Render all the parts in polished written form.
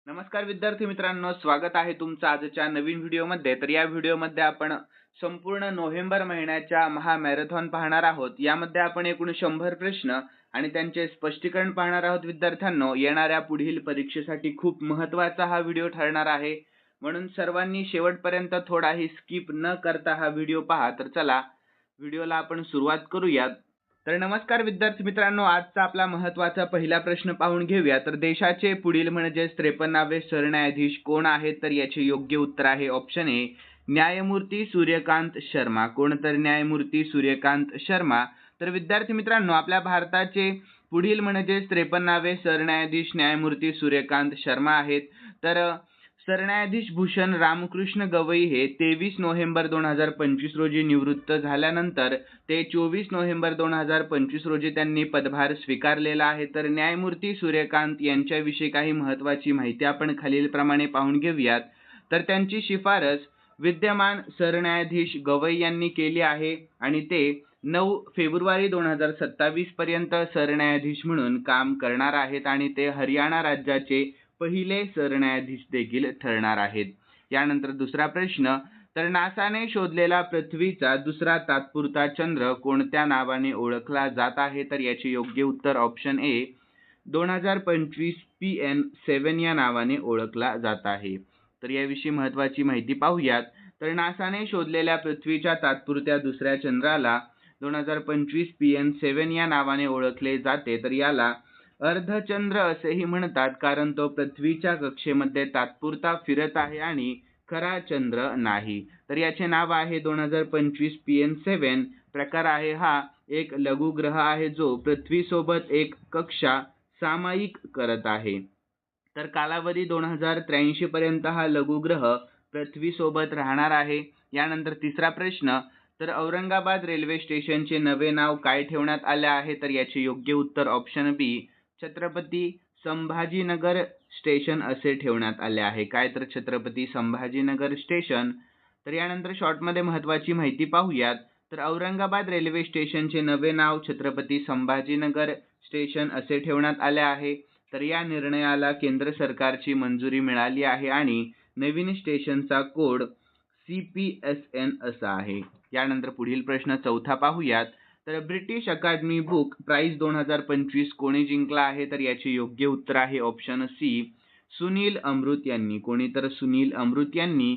नमस्कार विद्यार्थी मित्रांनो, स्वागत आहे तुमचं आजच्या नवीन व्हिडिओमध्ये. तर या व्हिडिओमध्ये आपण संपूर्ण नोव्हेंबर महिन्याच्या महामॅरेथॉन पाहणार आहोत. यामध्ये आपण एकूण 100 प्रश्न आणि त्यांचे स्पष्टीकरण पाहणार आहोत. विद्यार्थ्यांनो, येणाऱ्या पुढील परीक्षेसाठी खूप महत्त्वाचा हा व्हिडिओ ठरणार आहे, म्हणून सर्वांनी शेवटपर्यंत थोडाही स्किप न करता हा व्हिडिओ पहा. तर चला व्हिडिओला आपण सुरुवात करूयात. तर नमस्कार विद्यार्थी मित्रांनो, आजचा आपला महत्त्वाचा पहिला प्रश्न पाहून घेऊया. तर देशाचे पुढील म्हणजेच 53वे सरन्यायाधीश कोण आहेत? तर याचे योग्य उत्तर आहे ऑप्शन ए, न्यायमूर्ती सूर्यकांत शर्मा. कोण? तर न्यायमूर्ती सूर्यकांत शर्मा. तर विद्यार्थी मित्रांनो, आपल्या भारताचे पुढील म्हणजेच 53वे सरन्यायाधीश न्यायमूर्ती सूर्यकांत शर्मा आहेत. तर सरन्यायाधीश भूषण रामकृष्ण गवई हे 23 नोव्हेंबर 2025 रोजी निवृत्त झाल्यानंतर ते 24 नोव्हेंबर 2025 रोजी त्यांनी पदभार स्वीकारलेला आहे. तर न्यायमूर्ती सूर्यकांत यांच्याविषयी काही महत्त्वाची माहिती आपण खालीलप्रमाणे पाहून घेऊयात. तर त्यांची शिफारस विद्यमान सरन्यायाधीश गवई यांनी केली आहे आणि ते 9 फेब्रुवारी 2027 पर्यंत सरन्यायाधीश म्हणून काम करणार आहेत आणि ते हरियाणा राज्याचे पहिले सरन्यायाधीश देखील ठरणार आहेत. यानंतर दुसरा प्रश्न, तर नासाने शोधलेला पृथ्वीचा दुसरा तात्पुरता चंद्र कोणत्या नावाने ओळखला जात आहे? तर याचे योग्य उत्तर ऑप्शन ए, 2025 PN7 या नावाने ओळखला जात आहे. तर याविषयी महत्त्वाची माहिती पाहूयात. तर नासाने शोधलेल्या पृथ्वीच्या तात्पुरत्या दुसऱ्या चंद्राला 2025 PN7 या नावाने ओळखले जाते. तर याला अर्धचंद्र असेही म्हणतात, कारण तो पृथ्वीच्या कक्षेमध्ये तात्पुरता फिरत आहे आणि खरा चंद्र नाही. तर याचे नाव आहे 2025 PN7. प्रकार आहे हा एक लघुग्रह आहे जो पृथ्वीसोबत एक कक्षा सामायिक करत आहे. तर कालावधी 2083 पर्यंत हा लघुग्रह पृथ्वीसोबत राहणार आहे. यानंतर तिसरा प्रश्न, तर औरंगाबाद रेल्वे स्टेशनचे नवे नाव काय ठेवण्यात आले आहे? तर याचे योग्य उत्तर ऑप्शन बी, छत्रपती संभाजीनगर स्टेशन असे ठेवण्यात आले आहे. काय? तर छत्रपती संभाजीनगर स्टेशन. तर यानंतर शॉर्टमध्ये महत्त्वाची माहिती पाहूयात. तर औरंगाबाद रेल्वे स्टेशनचे नवे नाव छत्रपती संभाजीनगर स्टेशन असे ठेवण्यात आले आहे. तर या निर्णयाला केंद्र सरकारची मंजुरी मिळाली आहे आणि नवीन स्टेशनचा कोड CPSN असा आहे. यानंतर पुढील प्रश्न चौथा पाहूयात. तर ब्रिटिश अकादमी बुक प्राइज 2025 कोणी जिंकला आहे? तर याचे योग्य उत्तर आहे ऑप्शन सी, सुनील अमृत यांनी. कोणी? तर सुनील अमृत यांनी.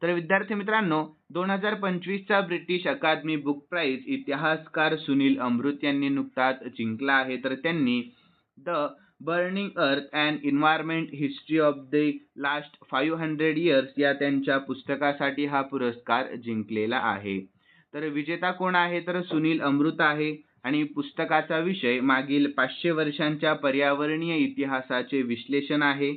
तर विद्यार्थी मित्रांनो, 2025चा ब्रिटिश अकादमी बुक प्राइज इतिहासकार सुनील अमृत यांनी नुकताच जिंकला आहे. तर त्यांनी द बर्निंग अर्थ and environment history of the last 500 years या त्यांच्या पुस्तकासाठी हा पुरस्कार जिंकलेला आहे. तर विजेता कोण आहे? तर सुनील अमृत आहे आणि पुस्तकाचा विषय मागील 500 वर्षांच्या पर्यावरणीय इतिहासाचे विश्लेषण आहे.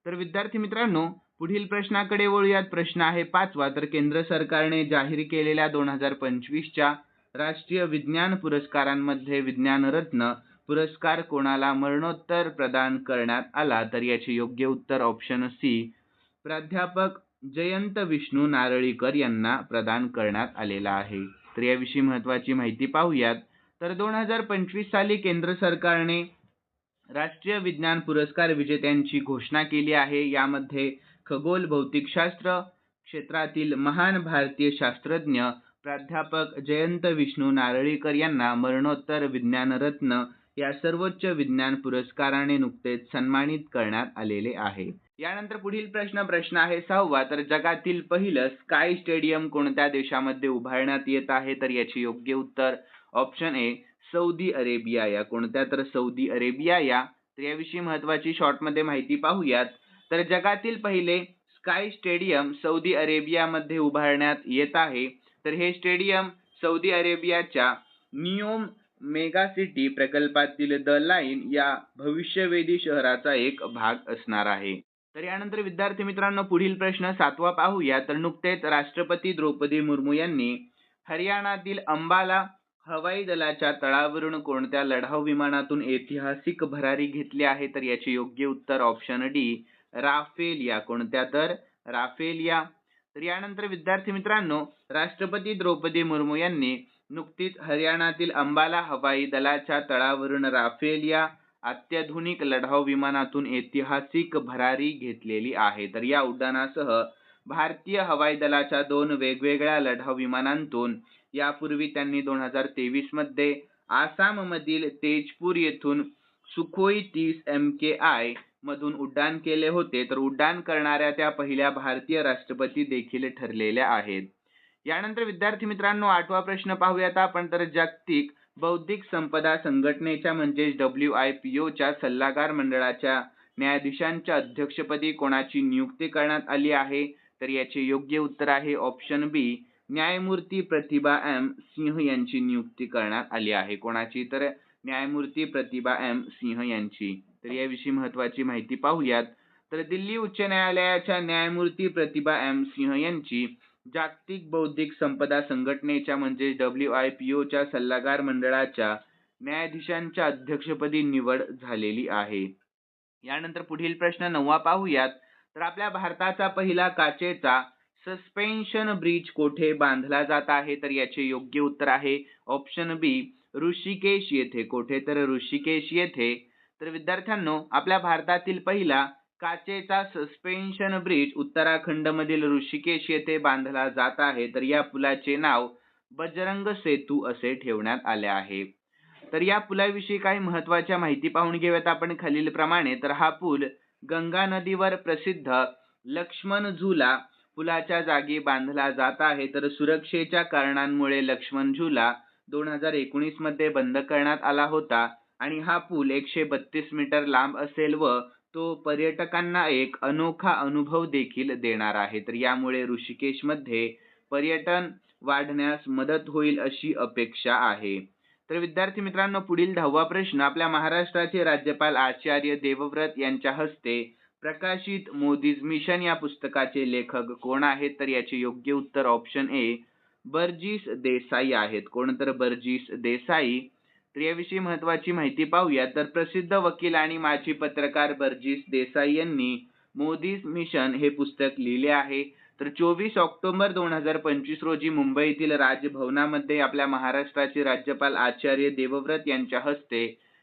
तर विद्यार्थी मित्रांनो, पुढील प्रश्नाकडे वळूयात. प्रश्न आहे 5वा. तर केंद्र सरकारने जाहीर केलेल्या 2025च्या राष्ट्रीय विज्ञान पुरस्कारांमध्ये विज्ञान रत्न पुरस्कार कोणाला मरणोत्तर प्रदान करण्यात आला? तर याचे योग्य उत्तर ऑप्शन सी, प्राध्यापक जयंत विष्णू नारळीकर यांना प्रदान करण्यात आलेला आहे. तर याविषयी महत्त्वाची माहिती पाहूयात. तर 2025 साली केंद्र सरकारने राष्ट्रीय विज्ञान पुरस्कार विजेत्यांची घोषणा केली आहे. यामध्ये खगोल भौतिकशास्त्र क्षेत्रातील महान भारतीय शास्त्रज्ञ प्राध्यापक जयंत विष्णू नारळीकर यांना मरणोत्तर विज्ञान रत्न या सर्वोच्च विज्ञान पुरस्काराने नुकतेच सन्मानित करण्यात आलेले आहे. यानंतर पुढील प्रश्न आहे 6वा. तर जगातील पहिलं स्काय स्टेडियम कोणत्या देशामध्ये उभारण्यात येत आहे? तर याचे योग्य उत्तर ऑप्शन ए, सौदी अरेबिया या. कोणत्या? तर सौदी अरेबिया या. तर याविषयी महत्त्वाची शॉर्टमध्ये माहिती पाहूयात. तर जगातील पहिले स्काय स्टेडियम सौदी अरेबियामध्ये उभारण्यात येत आहे. तर हे स्टेडियम सौदी अरेबियाच्या नियोम मेगा सिटी प्रकल्पातील द लाईन या भविष्यवेधी शहराचा एक भाग असणार आहे. तर यानंतर विद्यार्थी मित्रांनो, पुढील प्रश्न 7वा पाहूया. तर नुकतेच राष्ट्रपती द्रौपदी मुर्मू यांनी हरियाणातील अंबाला हवाई दलाच्या तळावरून कोणत्या लढाऊ विमानातून ऐतिहासिक भरारी घेतली आहे? तर याचे योग्य उत्तर ऑप्शन डी, राफेल या. कोणत्या? तर राफेल या. तर यानंतर विद्यार्थी मित्रांनो, राष्ट्रपती द्रौपदी मुर्मू यांनी नुकतीच हरियाणातील अंबाला हवाई दलाच्या तळावरून राफेल या अत्याधुनिक लढाऊ विमानातून ऐतिहासिक भरारी घेतलेली आहे. तर या उड्डाणासह भारतीय हवाई दलाच्या 2 वेगवेगळ्या लढाऊ विमानांतून यापूर्वी त्यांनी 2023 मध्ये आसाममधील तेजपूर येथून सुखोई 30 MKI मधून उड्डाण केले होते. तर उड्डाण करणाऱ्या त्या पहिल्या भारतीय राष्ट्रपती देखील ठरलेल्या आहेत. यानंतर विद्यार्थी मित्रांनो 8वा प्रश्न पाहूयात आपण. तर जागतिक बौद्धिक संपदा संघटनेच्या म्हणजेच WIPO च्या सल्लागार मंडळाच्या न्यायाधीशांच्या अध्यक्षपदी कोणाची नियुक्ती करण्यात आली आहे? तर याचे योग्य उत्तर आहे ऑप्शन बी, न्यायमूर्ती प्रतिभा M सिंह यांची नियुक्ती करण्यात आली आहे. कोणाची? तर न्यायमूर्ती प्रतिभा M सिंह यांची. तर याविषयी महत्त्वाची माहिती पाहूयात. तर दिल्ली उच्च न्यायालयाच्या न्यायमूर्ती प्रतिभा M सिंह यांची जागतिक बौद्धिक संपदा संघटनेच्या म्हणजे WIPO च्या सल्लागार मंडळाच्या न्यायाधीशांच्या अध्यक्षपदी निवड झालेली आहे. यानंतर पुढील प्रश्न 9वा पाहूयात. तर आपल्या भारताचा पहिला काचेचा सस्पेन्शन ब्रिज कोठे बांधला जात आहे? तर याचे योग्य उत्तर आहे ऑप्शन बी, ऋषिकेश येथे. कोठे? तर ऋषिकेश येथे. तर विद्यार्थ्यांनो आपल्या भारतातील पहिला काचेचा सस्पेन्शन ब्रिज उत्तराखंड मधील ऋषिकेश येथे बांधला जात आहे. तर या पुलाचे नाव बजरंग सेतू असे ठेवण्यात आले आहे. तर या पुलाविषयी काही महत्त्वाच्या माहिती पाहून घेऊयात आपण खालील प्रमाणे. तर हा पूल गंगा नदीवर प्रसिद्ध लक्ष्मण झुला पुलाच्या जागी बांधला जात आहे. तर सुरक्षेच्या कारणांमुळे लक्ष्मण झुला 2019 मध्ये बंद करण्यात आला होता आणि हा पूल 132 मीटर लांब असेल व तो पर्यटकांना एक अनोखा अनुभव देखील देणार आहे. तर यामुळे ऋषिकेशमध्ये पर्यटन वाढण्यास मदत होईल अशी अपेक्षा आहे. तर विद्यार्थी मित्रांनो पुढील 10वा प्रश्न. आपल्या महाराष्ट्राचे राज्यपाल आचार्य देवव्रत यांच्या हस्ते प्रकाशित मोदीज मिशन या पुस्तकाचे लेखक कोण आहेत? तर याचे योग्य उत्तर ऑप्शन ए, बर्जीस देसाई आहेत. कोण? तर बर्जीस देसाई. तर याविषयी महत्त्वाची माहिती पाहूया. तर प्रसिद्ध वकील आणि माजी पत्रकार बर्जीस देसाई यांनी मोदीज मिशन हे पुस्तक लिहिले आहे. तर 24 ऑक्टोबर 2025 रोजी मुंबईतील राजभवनामध्ये आपल्या महाराष्ट्राचे राज्यपाल आचार्य देवव्रत यांच्या हस्ते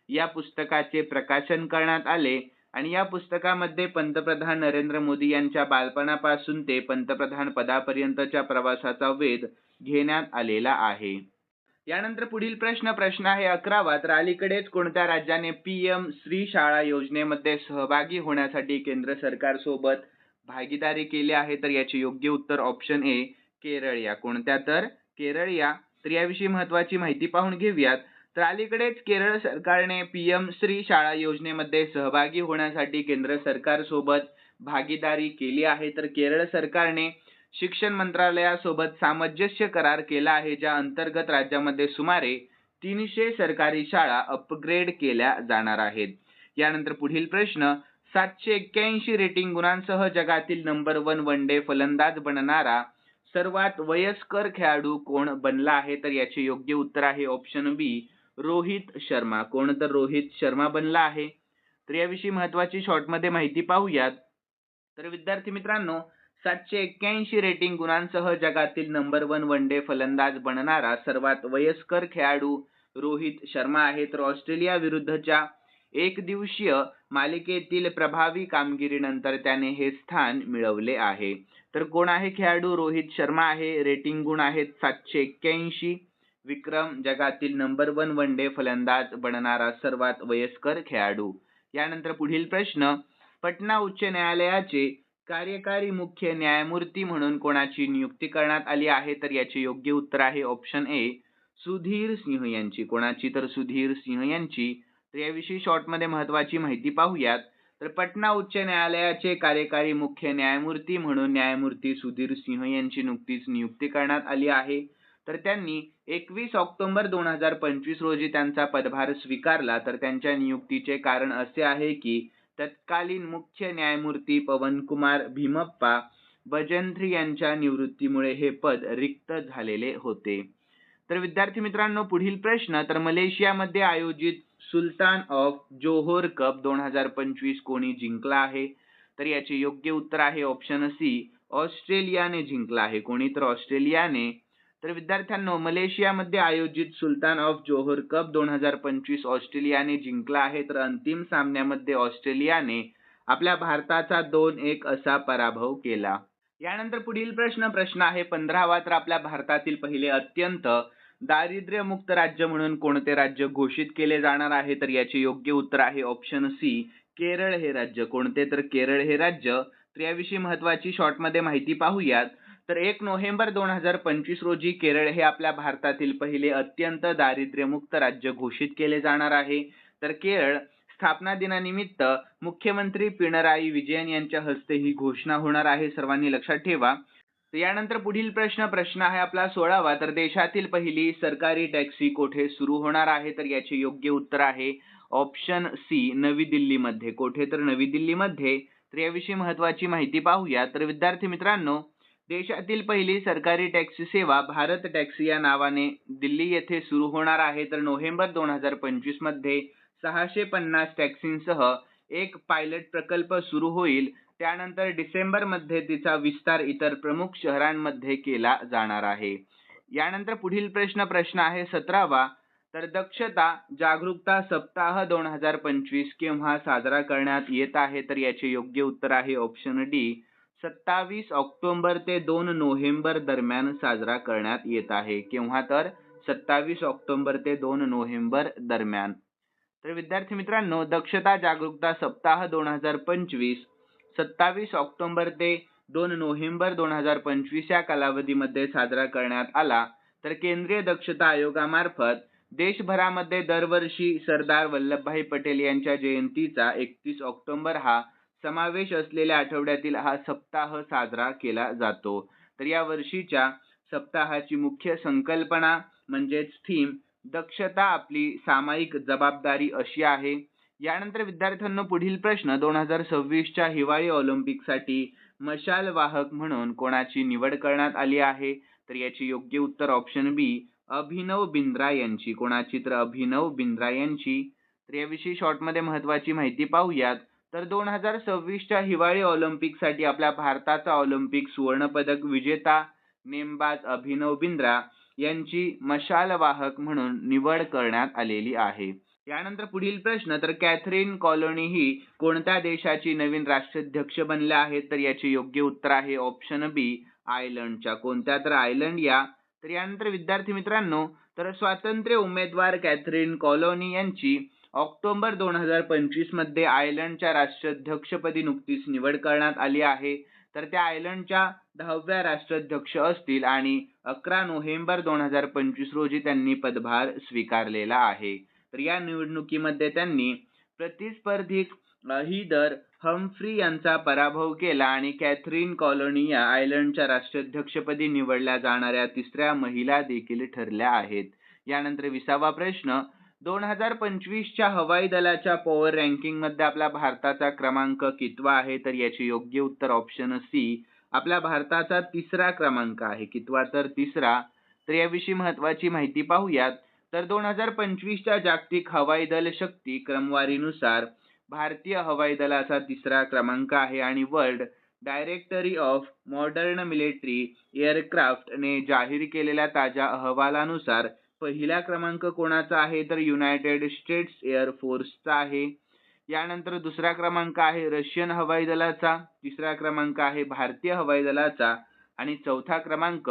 या पुस्तकाचे प्रकाशन करण्यात आले आणि या पुस्तकामध्ये पंतप्रधान नरेंद्र मोदी यांच्या बालपणापासून ते पंतप्रधान पदापर्यंतच्या प्रवासाचा वेध घेण्यात आलेला आहे. यानंतर पुढील प्रश्न आहे 11वा. तर अलीकडेच कोणत्या राज्याने PM श्री शाळा योजनेमध्ये सहभागी होण्यासाठी केंद्र सरकार सोबत भागीदारी केली आहे? तर याचे योग्य उत्तर ऑप्शन ए, केरळ या. कोणत्या? तर केरळ या. तर याविषयी महत्त्वाची माहिती पाहून घेऊयात. तर अलीकडेच केरळ सरकारने PM श्री शाळा योजनेमध्ये सहभागी होण्यासाठी केंद्र सरकार सोबत भागीदारी केली आहे. तर केरळ सरकारने शिक्षण मंत्रालयासोबत सामंजस्य करार केला आहे, ज्या अंतर्गत राज्यामध्ये सुमारे 300 सरकारी शाळा अपग्रेड केल्या जाणार आहेत. यानंतर पुढील प्रश्न. 781 रेटिंग गुणांसह जगातील नंबर 1 वन डे फलंदाज बनणारा सर्वात वयस्कर खेळाडू कोण बनला आहे? तर याचे योग्य उत्तर आहे ऑप्शन बी, रोहित शर्मा. कोण? तर रोहित शर्मा बनला आहे. तर याविषयी महत्त्वाची शॉर्टमध्ये माहिती पाहूयात. तर विद्यार्थी मित्रांनो 781 रेटिंग गुणांसह जगातील नंबर 1 वन डे फलंदाज बनणारा सर्वात वयस्कर खेळाडू रोहित शर्मा आहे. तर ऑस्ट्रेलिया विरुद्धच्या एकदिवसीय मालिकेतील प्रभावी कामगिरीनंतर त्याने हे स्थान मिळवले आहे. तर कोण आहे खेळाडू? रोहित शर्मा आहे. रेटिंग गुण आहेत 781. विक्रम जगातील नंबर 1 वन डे फलंदाज बनणारा सर्वात वयस्कर खेळाडू. यानंतर पुढील प्रश्न. पटना उच्च न्यायालयाचे कार्यकारी मुख्य न्यायमूर्ती म्हणून कोणाची नियुक्ती करण्यात आली आहे? तर याचे योग्य उत्तर आहे ऑप्शन ए, सुधीर सिंह यांची. कोणाची? तर सुधीर सिंह यांची. तर याविषयी शॉर्टमध्ये महत्त्वाची माहिती पाहूयात. तर पटना उच्च न्यायालयाचे कार्यकारी मुख्य न्यायमूर्ती म्हणून न्यायमूर्ती सुधीर सिंह यांची नुकतीच नियुक्ती करण्यात आली आहे. तर त्यांनी 21 ऑक्टोबर 2025 रोजी त्यांचा पदभार स्वीकारला. तर त्यांच्या नियुक्तीचे कारण असे आहे की तत्कालीन मुख्य न्यायमूर्ती पवनकुमार भीमप्पा भजंत्री यांच्या निवृत्तीमुळे हे पद रिक्त झालेले होते. तर विद्यार्थी मित्रांनो पुढील प्रश्न. तर मलेशियामध्ये आयोजित सुलतान ऑफ जोहोर कप 2025 कोणी जिंकला आहे? तर याचे योग्य उत्तर आहे ऑप्शन सी, ऑस्ट्रेलियाने जिंकला आहे. कोणी? तर ऑस्ट्रेलियाने. तर विद्यार्थ्यांनो, मलेशियामध्ये आयोजित सुलतान ऑफ जोहोर कप 2025 ऑस्ट्रेलियाने जिंकला आहे. तर अंतिम सामन्यामध्ये ऑस्ट्रेलियाने आपल्या भारताचा 2-1 असा पराभव केला. यानंतर पुढील प्रश्न आहे 15वा. तर आपल्या भारतातील पहिले अत्यंत दारिद्र्यमुक्त राज्य म्हणून कोणते राज्य घोषित केले जाणार आहे? तर याचे योग्य उत्तर आहे ऑप्शन सी, केरळ हे राज्य. कोणते? तर केरळ हे राज्य. तर याविषयी महत्वाची शॉर्टमध्ये माहिती पाहूयात. तर 1 नोव्हेंबर 2025 रोजी केरळ हे आपल्या भारतातील पहिले अत्यंत दारिद्र्यमुक्त राज्य घोषित केले जाणार आहे. तर केरळ स्थापना दिनानिमित्त मुख्यमंत्री पिनराई विजयन यांच्या हस्ते ही घोषणा होणार आहे, सर्वांनी लक्षात ठेवा. तर यानंतर पुढील प्रश्न आहे आपला 16वा. तर देशातील पहिली सरकारी टॅक्सी कोठे सुरू होणार आहे? तर याचे योग्य उत्तर आहे ऑप्शन सी, नवी दिल्लीमध्ये. कोठे? तर नवी दिल्लीमध्ये. तर याविषयी महत्वाची माहिती पाहूया. तर विद्यार्थी मित्रांनो, देशातील पहिली सरकारी टॅक्सी सेवा भारत टॅक्सी या नावाने दिल्ली येथे सुरू होणार आहे. तर नोव्हेंबर 2025 मध्ये 650 टॅक्सींसह एक पायलट प्रकल्प सुरू होईल. त्यानंतर डिसेंबर मध्ये तिचा विस्तार इतर प्रमुख शहरांमध्ये केला जाणार आहे. यानंतर पुढील प्रश्न आहे 17वा. तर दक्षता जागरूकता सप्ताह 2025 केव्हा साजरा करण्यात येत आहे? तर याचे योग्य उत्तर आहे ऑप्शन डी, 27 ऑक्टोबर ते 2 नोव्हेंबर दरम्यान साजरा करण्यात येत आहे. केव्हा? तर 27 ऑक्टोबर ते 2 नोव्हेंबर दरम्यान. तर विद्यार्थी मित्रांनो, दक्षता जागरूकता सप्ताह 2025 27 ऑक्टोबर ते 2 नोव्हेंबर 2025 या कालावधीमध्ये साजरा करण्यात आला. तर केंद्रीय दक्षता आयोगामार्फत देशभरामध्ये दरवर्षी सरदार वल्लभभाई पटेल यांच्या जयंतीचा 31 ऑक्टोबर हा समावेश असलेल्या आठवड्यातील हा सप्ताह साजरा केला जातो. तर या वर्षीच्या सप्ताहाची मुख्य संकल्पना म्हणजेच थीम दक्षता आपली सामायिक जबाबदारी अशी आहे. यानंतर विद्यार्थ्यांनो, पुढील प्रश्न 2026च्या हिवाळी ऑलिम्पिकसाठी मशाल वाहक म्हणून कोणाची निवड करण्यात आली आहे? तर याची योग्य उत्तर ऑप्शन बी, अभिनव बिंद्रा यांची. कोणाची? तर अभिनव बिंद्रा यांची. तर याविषयी शॉर्टमध्ये महत्वाची माहिती पाहूयात. तर 2026च्या हिवाळी ऑलिम्पिकसाठी आपल्या भारताचा ऑलिम्पिक सुवर्णपदक विजेता नेमबाज अभिनव बिंद्रा यांची मशाल वाहक म्हणून निवड करण्यात आलेली आहे. यानंतर पुढील प्रश्न, तर कॅथरीन कॉलोनी ही कोणत्या देशाची नवीन राष्ट्राध्यक्ष बनल्या आहेत? तर याचे योग्य उत्तर आहे ऑप्शन बी, आयर्लंडच्या. कोणत्या? तर आयर्लंड या. तर यानंतर विद्यार्थी मित्रांनो, तर स्वातंत्र्य उमेदवार कॅथरीन कॉलोनी यांची ऑक्टोबर 2025 मध्ये आयर्लंडच्या राष्ट्राध्यक्षपदी नुकतीच निवड करण्यात आली आहे. तर त्या आयर्लंडच्या 10व्या राष्ट्राध्यक्ष असतील आणि 11 नोव्हेंबर 2025 रोजी त्यांनी पदभार स्वीकारलेला आहे. तर या निवडणुकीमध्ये त्यांनी प्रतिस्पर्धी हीदर हम्फ्री यांचा पराभव केला आणि कॅथरीन कॉलोनी या आयर्लंडच्या राष्ट्राध्यक्षपदी निवडल्या जाणाऱ्या तिसऱ्या महिला देखील ठरल्या आहेत. यानंतर 20वा प्रश्न, 2025च्या हवाई दलाच्या पॉवर रँकिंग मध्ये आपल्या भारताचा क्रमांक कितवा आहे? तर याचे योग्य उत्तर ऑप्शन सी, आपल्या भारताचा 3रा क्रमांक आहे. कितवा? तर 3रा. तर याविषयी महत्वाची माहिती पाहूयात. तर 2025च्या जागतिक हवाई दल शक्ती क्रमवारीनुसार भारतीय हवाई दलाचा 3रा क्रमांक आहे आणि world directory of modern military aircraft ने जाहीर केलेल्या ताज्या अहवालानुसार पहिला क्रमांक कोणाचा आहे? तर युनायटेड स्टेट्स एअर फोर्सचा आहे. यानंतर 2रा क्रमांक आहे रशियन हवाई दलाचा, 3रा क्रमांक आहे भारतीय हवाई दलाचा आणि 4था क्रमांक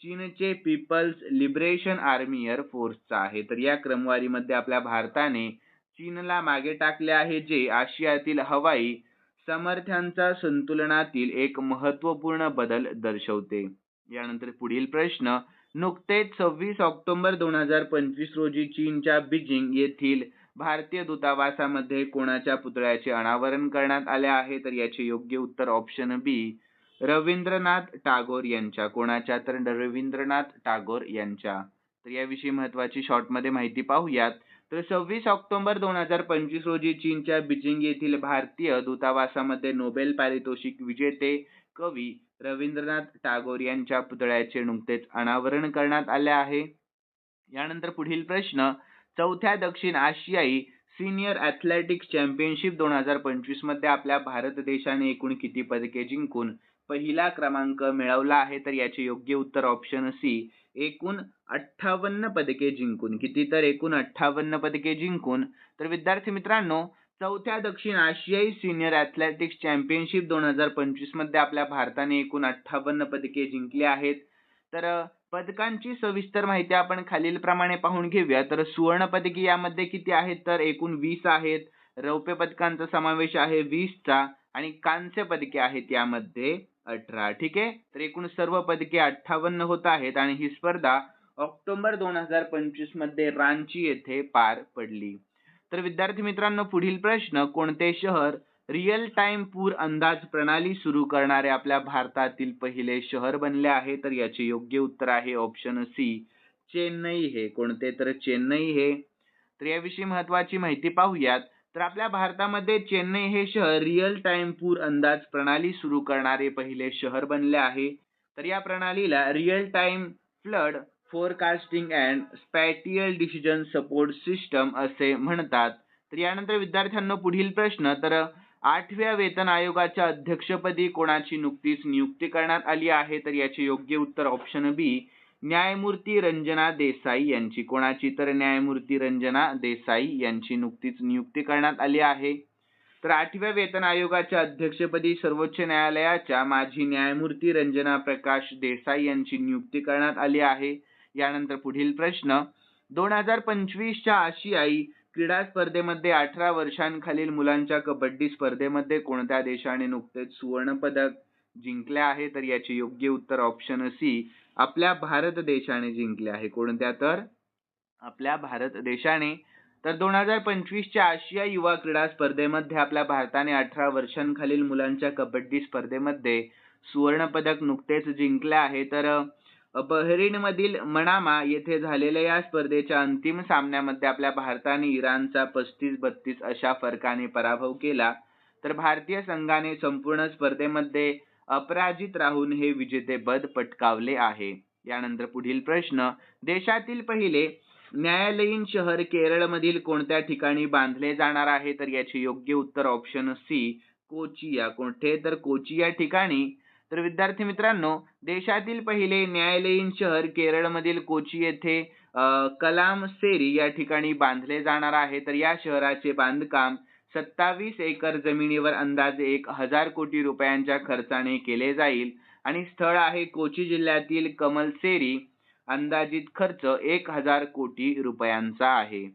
चीनचे पीपल्स लिबरेशन आर्मी एअर फोर्सचा आहे. तर या क्रमवारीमध्ये आपल्या भारताने चीनला मागे टाकले आहे, जे आशियातील हवाई सामर्थ्यांचा संतुलनातील एक महत्त्वपूर्ण बदल दर्शवते. यानंतर पुढील प्रश्न, नुकतेच 26 ऑक्टोबर 2025 रोजी चीनच्या बीजिंग येथील भारतीय दूतावासामध्ये कोणाच्या पुतळ्याचे अनावरण करण्यात आले आहे? तर याचे योग्य उत्तर ऑप्शन बी, रवींद्रनाथ टागोर यांच्या. कोणाच्या? तर रवींद्रनाथ टागोर यांच्या. तर याविषयी महत्वाची शॉर्टमध्ये माहिती पाहूयात. तर 26 ऑक्टोबर 2025 रोजी चीनच्या बीजिंग येथील भारतीय दूतावासामध्ये नोबेल पारितोषिक विजेते कवी रवींद्रनाथ टागोर यांच्या पुतळ्याचे नुकतेच अनावरण करण्यात आले आहे. यानंतर पुढील प्रश्न, चौथ्या दक्षिण आशियाई सिनियर ॲथलेटिक्स चॅम्पियनशिप 2025 मध्ये आपल्या भारत देशाने एकूण किती पदके जिंकून पहिला क्रमांक मिळवला आहे? तर याचे योग्य उत्तर ऑप्शन सी, एकूण 58 पदके जिंकून. किती? तर एकूण 58 पदके जिंकून. तर विद्यार्थी मित्रांनो, चौथ्या दक्षिण आशियाई सिनियर ॲथलेटिक्स चॅम्पियनशिप 2025 मध्ये आपल्या भारताने एकूण 58 पदके जिंकली आहेत. तर पदकांची सविस्तर माहिती आपण खालीलप्रमाणे पाहून घेऊया. तर सुवर्ण पदके यामध्ये किती आहेत? तर एकूण 20 आहेत. रौप्य पदकांचा समावेश आहे 20चा आणि कांस्य पदके आहेत यामध्ये 18. ठीक आहे. तर एकूण सर्व पदके 58 होत आहेत आणि ही स्पर्धा ऑक्टोबर 2025 मध्ये रांची येथे पार पडली. तर विद्यार्थी मित्रांनो, पुढील प्रश्न, कोणते शहर रिअल टाइम पूर अंदाज प्रणाली सुरू करणारे आपल्या भारतातील पहिले शहर बनले आहे? तर याचे योग्य उत्तर आहे ऑप्शन सी, चेन्नई हे. कोणते? तर चेन्नई हे. तर याविषयी महत्वाची माहिती पाहूयात. तर आपल्या भारतामध्ये चेन्नई हे शहर रिअल टाइम पूर अंदाज प्रणाली सुरू करणारे पहिले शहर बनले आहे. तर या प्रणालीला real time flood forecasting and spatial decision support system असे म्हणतात. तर यानंतर विद्यार्थ्यांनो, पुढील प्रश्न, तर 8व्या वेतन आयोगाच्या अध्यक्षपदी कोणाची नुकतीच नियुक्ती करण्यात आली आहे? तर याचे योग्य उत्तर ऑप्शन बी, न्यायमूर्ती रंजना देसाई यांची. कोणाची? तर न्यायमूर्ती रंजना देसाई यांची नुकतीच नियुक्ती करण्यात आली आहे. तर 8व्या वेतन आयोगाच्या अध्यक्षपदी सर्वोच्च न्यायालयाच्या माजी न्यायमूर्ती रंजना प्रकाश देसाई यांची नियुक्ती करण्यात आली आहे. यानंतर पुढील प्रश्न, 2025च्या आशियाई क्रीडा स्पर्धेमध्ये 18 वर्षांखालील मुलांच्या कबड्डी स्पर्धेमध्ये कोणत्या देशाने नुकतेच सुवर्ण पदक जिंकले आहे? तर याचे योग्य उत्तर ऑप्शन सी, आपल्या भारत देशाने जिंकले आहे. कोणत्या? तर आपल्या भारत देशाने. तर 2025च्या आशिया युवा क्रीडा स्पर्धेमध्ये आपल्या भारताने 18 वर्षांखालील मुलांच्या कबड्डी स्पर्धेमध्ये सुवर्ण पदक नुकतेच जिंकले आहे. तर बहरीनमधील मनामा येथे झालेल्या या स्पर्धेच्या अंतिम सामन्यामध्ये आपल्या भारताने इराणचा 35-32 अशा फरकाने पराभव केला. तर भारतीय संघाने संपूर्ण स्पर्धेमध्ये अपराजित राहून हे विजेतेपद पटकावले आहे. यानंतर पुढील प्रश्न, देशातील पहिले न्यायालयीन शहर केरळमधील कोणत्या ठिकाणी बांधले जाणार आहे? तर याचे योग्य उत्तर ऑप्शन सी, कोची या. कोठे? तर कोची या ठिकाणी. तर विद्यार्थी मित्रांनो, देशातील पहिले न्यायालयीन शहर केरळमधील कोची येथे कलामसेरी या ठिकाणी बांधले जाणार आहे. तर या शहराचे बांधकाम 27 एकर जमिनीवर अंदाजे 1000 कोटी रुपयांच्या खर्चाने केले जाईल आणि स्थळ आहे कोची जिल्ह्यातील कमलसेरी. अंदाजित खर्च 1000 कोटी रुपयांचा आहे.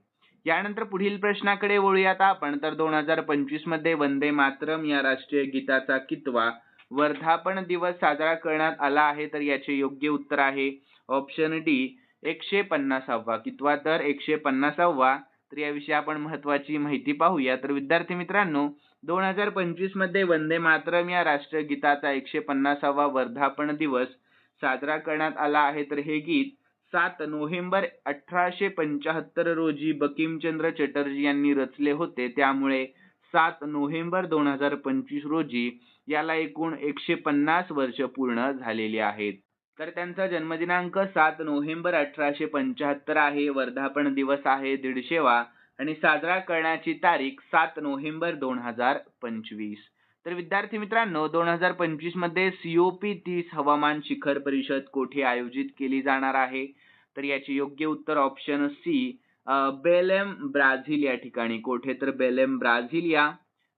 यानंतर पुढील प्रश्नाकडे वळूयात आपण. तर 2025 मध्ये वंदे मातरम या राष्ट्रीय गीताचा कितवा वर्धापन दिवस साजरा करण्यात आला आहे? तर याचे योग्य उत्तर आहे ऑप्शन डी, 150वा. कितवा? तर 150वा. तर याविषयी आपण महत्वाची माहिती पाहूया. तर विद्यार्थी मित्रांनो, 2025 मध्ये वंदे मातरम या राष्ट्रीय गीताचा 150वा वर्धापन दिवस साजरा करण्यात आला आहे. तर हे गीत 7 नोव्हेंबर 1875 रोजी बंकिमचंद्र चटर्जी यांनी रचले होते. त्यामुळे 7 नोव्हेंबर 2025 रोजी याला एकूण 150 वर्ष पूर्ण झालेली आहेत. तर त्यांचा जन्मदिनांक 7 नोव्हेंबर 1875 आहे. वर्धापन दिवस आहे 150वा आणि साजरा करण्याची तारीख 7 नोव्हेंबर 2025. तर विद्यार्थी मित्रांनो, 2025 मध्ये COP30 हवामान शिखर परिषद कोठे आयोजित केली जाणार आहे? तर याचे योग्य उत्तर ऑप्शन सी, बेलेम ब्राझील या ठिकाणी. कोठे? तर बेलेम ब्राझील या.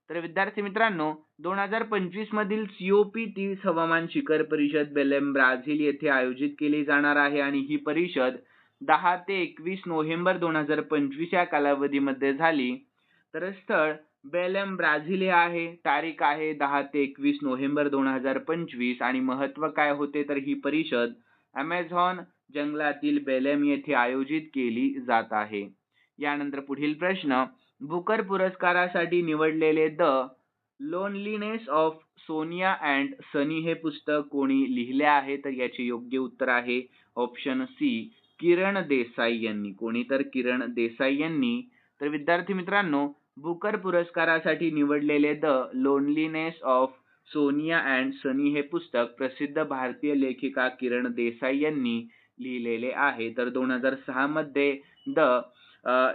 तर विद्यार्थी मित्रांनो, 2025 मधील COP30 हवामान शिखर परिषद बेलेम ब्राझील येथे आयोजित केली जाणार आहे आणि ही परिषद 10 ते 21 नोव्हेंबर 2025 या कालावधीमध्ये झाली. तर स्थळ बेलेम ब्राझील हे आहे. तारीख आहे 10 ते 21 नोव्हेंबर 2025 आणि महत्व काय होते? तर ही परिषद अमेझॉन जंगलातील बेलेम येथे आयोजित केली जात आहे. यानंतर पुढील प्रश्न, बुकर पुरस्कारासाठी निवडलेले the loneliness of Sonia and Sunny हे पुस्तक कोणी लिहिले आहे? तर याचे योग्य उत्तर आहे ऑप्शन सी, किरण देसाई यांनी. कोणी? तर किरण देसाई यांनी. तर विद्यार्थी मित्रांनो, बुकर पुरस्कारासाठी निवडलेले the loneliness of Sonia and Sunny हे पुस्तक प्रसिद्ध भारतीय लेखिका किरण देसाई यांनी लिहिलेले आहे. तर 2006 मध्ये द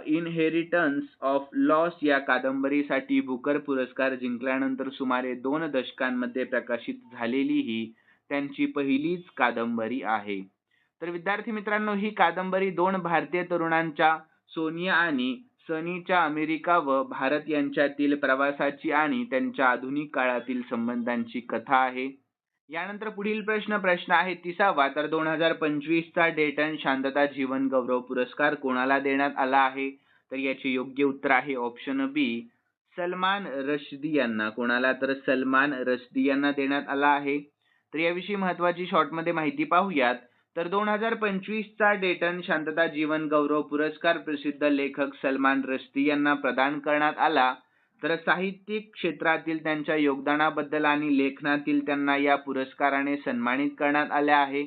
इनहेरिटन्स ऑफ लॉस या कादंबरीसाठी बुकर पुरस्कार जिंकल्यानंतर सुमारे 2 दशकांमध्ये प्रकाशित झालेली ही त्यांची पहिलीच कादंबरी आहे. तर विद्यार्थी मित्रांनो, ही कादंबरी 2 भारतीय तरुणांच्या सोनिया आणि सनीच्या अमेरिका व भारत यांच्यातील प्रवासाची आणि त्यांच्या आधुनिक काळातील संबंधांची कथा आहे. यानंतर पुढील प्रश्न आहे 30वा. तर 2025 चा डेटन शांतता जीवन गौरव पुरस्कार कोणाला देण्यात आला आहे? तर याचे योग्य उत्तर आहे ऑप्शन बी, सलमान रश्दी यांना. कोणाला? तर सलमान रश्दी यांना देण्यात आला आहे. तर याविषयी महत्वाची शॉर्टमध्ये माहिती पाहूयात. तर 2025 चा डेटन शांतता जीवन गौरव पुरस्कार प्रसिद्ध लेखक सलमान रश्दी यांना प्रदान करण्यात आला. तर साहित्यिक क्षेत्रातील त्यांच्या योगदानाबद्दल आणि लेखनातील त्यांना या पुरस्काराने सन्मानित करण्यात आले आहे.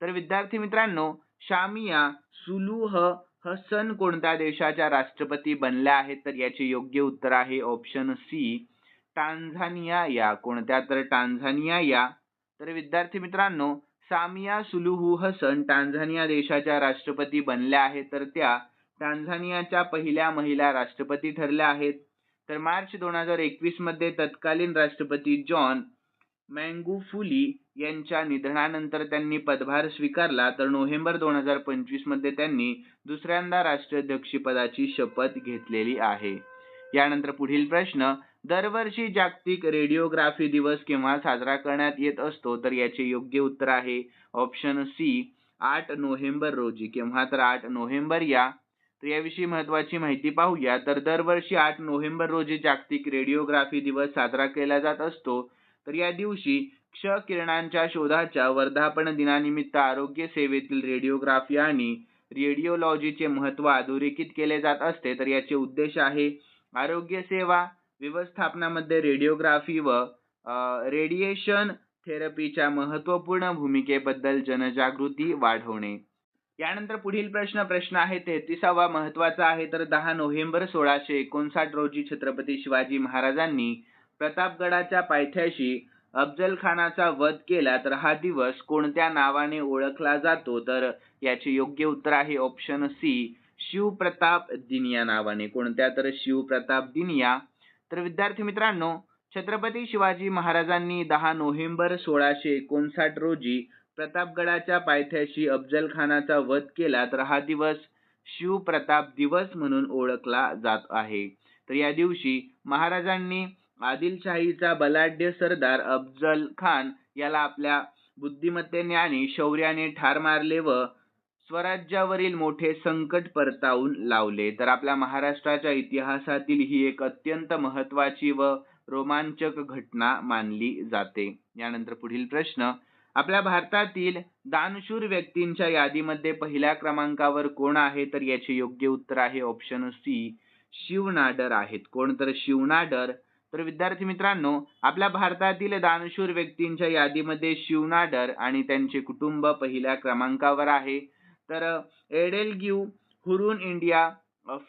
तर विद्यार्थी मित्रांनो, शामिया सुलूह हसन कोणत्या देशाच्या राष्ट्रपती बनल्या आहेत? तर याचे योग्य उत्तर आहे ऑप्शन सी, टांझानिया या. कोणत्या? तर टांझानिया या. तर विद्यार्थी मित्रांनो, सामिया सुलूहू हसन टांझानिया देशाच्या राष्ट्रपती बनल्या आहेत. तर त्या टांझानियाच्या पहिल्या महिला राष्ट्रपती ठरल्या आहेत. तर मार्च 2021 मध्ये तत्कालीन राष्ट्रपती जॉन मॅगुफुली यांच्या निधनानंतर त्यांनी पदभार स्वीकारला. तर नोव्हेंबर 2025 मध्ये त्यांनी दुसऱ्यांदा राष्ट्राध्यक्षपदाची शपथ घेतलेली आहे. यानंतर पुढील प्रश्न, दरवर्षी जागतिक रेडिओग्राफी दिवस केव्हा साजरा करण्यात येत असतो? तर याचे योग्य उत्तर आहे ऑप्शन सी, 8 नोव्हेंबर रोजी. केव्हा? तर 8 नोव्हेंबर या. तर याविषयी महत्वाची माहिती पाहूया. तर दरवर्षी 8 नोव्हेंबर रोजी जागतिक रेडिओग्राफी दिवस साजरा केला जात असतो. तर या दिवशी क्ष किरणांच्या शोधाच्या वर्धापन दिनानिमित्त आरोग्य सेवेतील रेडिओग्राफी आणि रेडिओलॉजीचे महत्त्व अधोरेखित केले जात असते. तर याचे उद्देश आहे आरोग्य सेवा व्यवस्थापनामध्ये रेडिओग्राफी व रेडिएशन थेरपीच्या महत्त्वपूर्ण भूमिकेबद्दल जनजागृती वाढवणे. यानंतर पुढील प्रश्न आहे 33वा. महत्वाचा आहे. तर 10 नोव्हेंबर 1659 रोजी छत्रपती शिवाजी महाराजांनी प्रतापगडाच्या पायथ्याशी अफजल खानाचा वध केला. तर हा दिवस कोणत्या नावाने ओळखला जातो? तर याचे योग्य उत्तर आहे ऑप्शन सी, शिवप्रताप दिन या नावाने. कोणत्या? तर शिवप्रताप दिन या. तर विद्यार्थी मित्रांनो, छत्रपती शिवाजी महाराजांनी 10 नोव्हेंबर 1659 रोजी प्रतापगडाच्या पायथ्याशी अफजल खानाचा वध केला. तर हा दिवस शिवप्रताप दिवस म्हणून ओळखला जात आहे. तर या दिवशी महाराजांनी आदिलशाहीचा बलाढ्य सरदार अफजल खान याला आपल्या बुद्धिमत्तेने आणि शौर्याने ठार मारले व स्वराज्यावरील मोठे संकट परतावून लावले. तर आपल्या महाराष्ट्राच्या इतिहासातील ही एक अत्यंत महत्वाची व रोमांचक घटना मानली जाते. यानंतर पुढील प्रश्न, आपल्या भारतातील दानशूर व्यक्तींच्या यादीमध्ये पहिल्या क्रमांकावर कोण आहे? तर याचे योग्य उत्तर आहे ऑप्शन सी, शिवनाडर आहेत. कोण? तर शिवनाडर. तर विद्यार्थी मित्रांनो, आपल्या भारतातील दानशूर व्यक्तींच्या यादीमध्ये शिवनाडर आणि त्यांचे कुटुंब पहिल्या क्रमांकावर आहे. तर एडेलग्यू हुरून इंडिया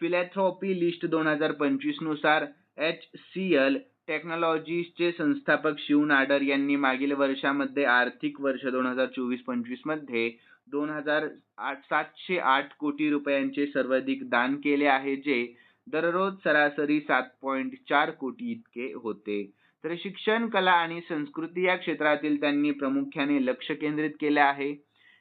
फिलॅन्थ्रॉपी लिस्ट 2025 नुसार HCL टेक्नॉलॉजीजचे संस्थापक शिवनाडर यांनी मागील वर्षामध्ये आर्थिक वर्ष 2024-25 मध्ये 2,708 कोटी रुपयांचे सर्वाधिक दान केले आहे, जे दररोज सरासरी 7.4 कोटी इतके होते. तर शिक्षण, कला आणि संस्कृती या क्षेत्रातील त्यांनी प्रामुख्याने लक्ष केंद्रित केले आहे.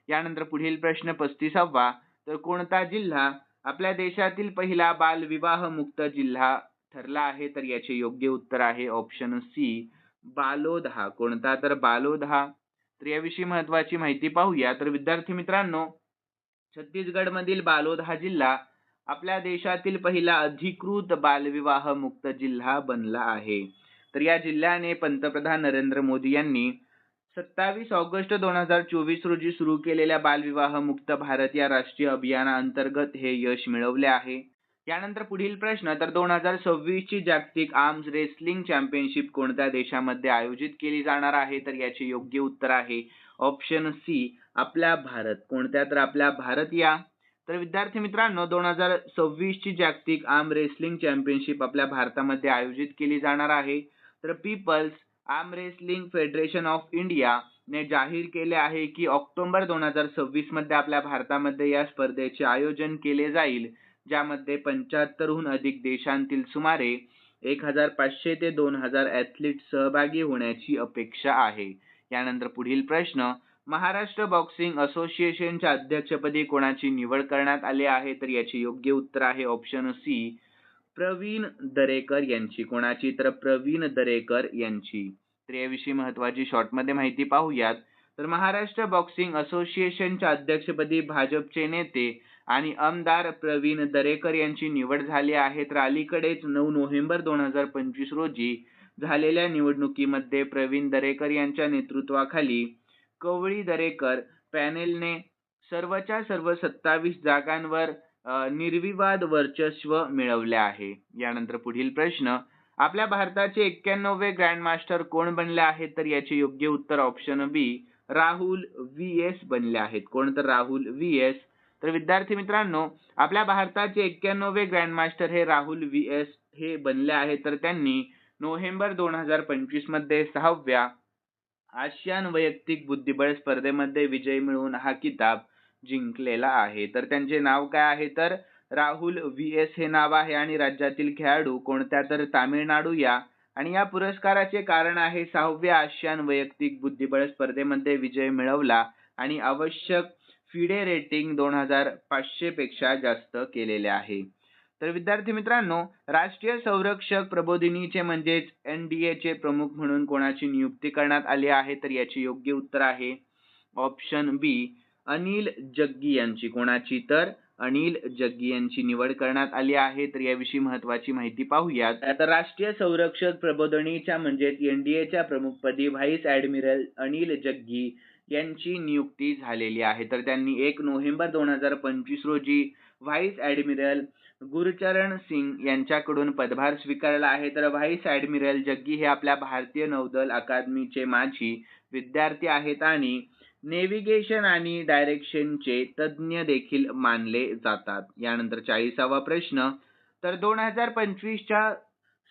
यानंतर पुढील प्रश्न 35वा. तर कोणता जिल्हा आपल्या देशातील पहिला बालविवाह मुक्त जिल्हा ठरला आहे? तर याचे योग्य उत्तर आहे ऑप्शन सी, बालोदहा. कोणता? तर बालोदहा. तर याविषयी महत्वाची माहिती पाहूया. तर विद्यार्थी मित्रांनो, छत्तीसगड मधील बालोदहा जिल्हा आपल्या देशातील पहिला अधिकृत बालविवाह मुक्त जिल्हा बनला आहे. तर या जिल्ह्याने पंतप्रधान नरेंद्र मोदी यांनी 27 ऑगस्ट 2024 रोजी सुरू केलेल्या बालविवाह मुक्त भारत या राष्ट्रीय अभियानाअंतर्गत हे यश मिळवले आहे. यानंतर पुढील प्रश्न, तर 2026 ची जागतिक आर्म्स रेसलिंग चॅम्पियनशिप कोणत्या देशामध्ये आयोजित केली जाणार आहे? तर याचे योग्य उत्तर आहे ऑप्शन सी, आपल्या भारत. कोणत्या? तर आपल्या भारत या. तर विद्यार्थी मित्रांनो, 2026 ची जागतिक आर्म रेसलिंग चॅम्पियनशिप आपल्या भारतामध्ये आयोजित केली जाणार आहे. तर peoples arm wrestling federation of India ने जाहीर केले आहे की ऑक्टोबर 2026 मध्ये आपल्या भारतामध्ये या स्पर्धेचे आयोजन केले जाईल. ज्यामध्ये 75हून अधिक देशांतील सुमारे 1500 ते 2000 ॲथलीट सहभागी होण्याची अपेक्षा आहे. यानंतर पुढील प्रश्न, महाराष्ट्र बॉक्सिंग असोसिएशनच्या अध्यक्षपदी कोणाची निवड करण्यात आली आहे? तर याचे योग्य उत्तर आहे ऑप्शन सी, प्रवीण दरेकर यांची. कोणाची? तर प्रवीण दरेकर यांची. तर याविषयी महत्त्वाची शॉर्टमध्ये माहिती पाहूयात. तर महाराष्ट्र बॉक्सिंग असोसिएशनच्या अध्यक्षपदी भाजपचे नेते आणि आमदार प्रवीण दरेकर यांची निवड झाली आहे. तर अलीकडेच 9 नोव्हेंबर 2025 रोजी झालेल्या निवडणुकीमध्ये प्रवीण दरेकर यांच्या नेतृत्वाखाली कवळी दरेकर पॅनेलने सर्वच्या सर्व 27 जागांवर निर्विवाद वर्चस्व मिळवले आहे. यानंतर पुढील प्रश्न, आपल्या भारताचे 91वे ग्रँडमास्टर कोण बनले आहेत? तर याचे योग्य उत्तर ऑप्शन बी, राहुल VS बनले आहेत. कोण? तर राहुल VS. तर विद्यार्थी मित्रांनो, आपल्या भारताचे 91वे ग्रँडमास्टर हे राहुल VS हे बनले आहेत. तर त्यांनी नोव्हेंबर 2025 मध्ये 6व्या आशियान वैयक्तिक बुद्धिबळ स्पर्धेमध्ये विजय मिळवून हा किताब जिंकलेला आहे. तर त्यांचे नाव काय आहे? तर राहुल VS हे नाव आहे आणि राज्यातील खेळाडू कोणत्या? तर तामिळनाडू या. आणि या पुरस्काराचे कारण आहे 6व्या आशियान वैयक्तिक बुद्धिबळ स्पर्धेमध्ये विजय मिळवला आणि आवश्यक फिडे रेटिंग 2500 पेक्षा जास्त केलेले आहे. तर विद्यार्थी मित्रांनो, राष्ट्रीय संरक्षक प्रबोधिनीचे म्हणजेच NDA चे प्रमुख म्हणून कोणाची नियुक्ती करण्यात आली आहे? तर याचे योग्य उत्तर आहे ऑप्शन बी, अनिल जग्गी यांची. कोणाची? तर अनिल जग्गी यांची निवड करण्यात आली आहे. तर याविषयी महत्त्वाची माहिती पाहूयात. आता राष्ट्रीय संरक्षक प्रबोधिनीच्या म्हणजेच NDA च्या प्रमुखपदी व्हाईस ॲडमिरल अनिल जग्गी यांची नियुक्ती झालेली आहे. तर त्यांनी 1 नोव्हेंबर 2025 रोजी व्हाईस ॲडमिरल गुरचरण सिंग यांच्याकडून पदभार स्वीकारला आहे. तर व्हाईस ॲडमिरल जग्गी हे आपल्या भारतीय नौदल अकादमीचे माजी विद्यार्थी आहेत आणि नेव्हिगेशन आणि डायरेक्शनचे तज्ज्ञ देखील मानले जातात. यानंतर 40वा प्रश्न, तर 2025च्या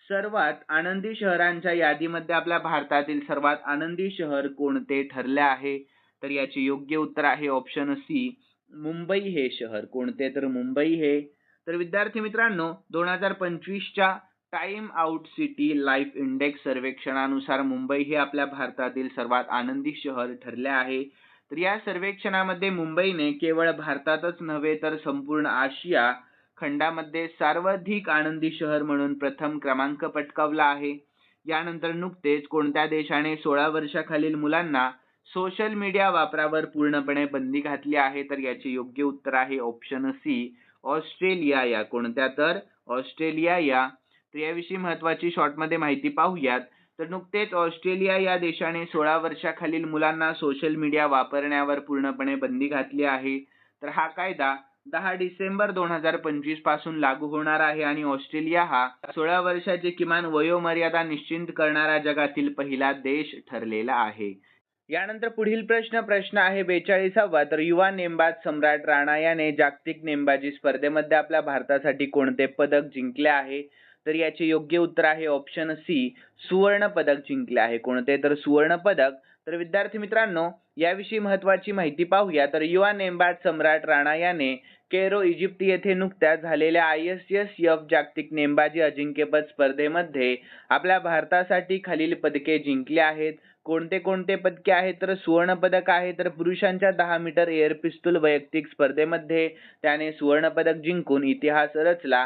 सर्वात आनंदी शहरांच्या यादीमध्ये आपल्या भारतातील सर्वात आनंदी शहर कोणते ठरले आहे? तर याचे योग्य उत्तर आहे ऑप्शन सी, मुंबई हे शहर. कोणते? तर मुंबई हे. तर विद्यार्थी मित्रांनो, 2025च्या Time Out City Life Index सर्वेक्षणानुसार मुंबई हे आपल्या भारतातील सर्वात आनंदी शहर ठरले आहे. तर या सर्वेक्षणामध्ये मुंबईने केवळ भारतातच नव्हे तर संपूर्ण आशिया खंडामध्ये सर्वाधिक आनंदी शहर म्हणून प्रथम क्रमांक पटकावला आहे. यानंतर नुकतेच कोणत्या देशाने 16 वर्षाखालील मुलांना सोशल मीडिया वापरावर पूर्णपणे बंदी घातली आहे? तर याचे योग्य उत्तर आहे ऑप्शन सी, ऑस्ट्रेलिया या. कोणत्या? तर ऑस्ट्रेलिया या. तर याविषयी महत्त्वाची शॉर्टमध्ये माहिती पाहूयात. तर नुकतेच ऑस्ट्रेलिया या देशाने 16 वर्षाखालील मुलांना सोशल मीडिया वापरण्यावर पूर्णपणे बंदी घातली आहे. तर हा कायदा 10 डिसेंबर 2025 पासून लागू होणार आहे आणि ऑस्ट्रेलिया हा 16 वर्षाची किमान वयोमर्यादा निश्चित करणारा जगातील पहिला देश ठरलेला आहे. यानंतर पुढील प्रश्न आहे 42वा. तर युवा नेमबाज सम्राट राणा याने जागतिक नेमबाजी स्पर्धेमध्ये आपल्या भारतासाठी कोणते पदक जिंकले आहे? तर याचे योग्य उत्तर आहे ऑप्शन सी, सुवर्ण पदक जिंकले आहे. कोणते? तर सुवर्ण पदक. तर विद्यार्थी मित्रांनो, याविषयी महत्त्वाची माहिती पाहूया. तर युवा नेमबाज सम्राट राणा याने कैरो इजिप्त येथे नुकत्याच झालेल्या ISSF जागतिक नेमबाजी अजिंक्यपद स्पर्धेमध्ये आपल्या भारतासाठी खालील पदके जिंकली आहेत. कोणते कोणते पदके आहेत? तर सुवर्ण पदक आहे. तर पुरुषांच्या 10 मीटर एअर पिस्तूल वैयक्तिक स्पर्धेमध्ये त्याने सुवर्ण पदक जिंकून इतिहास रचला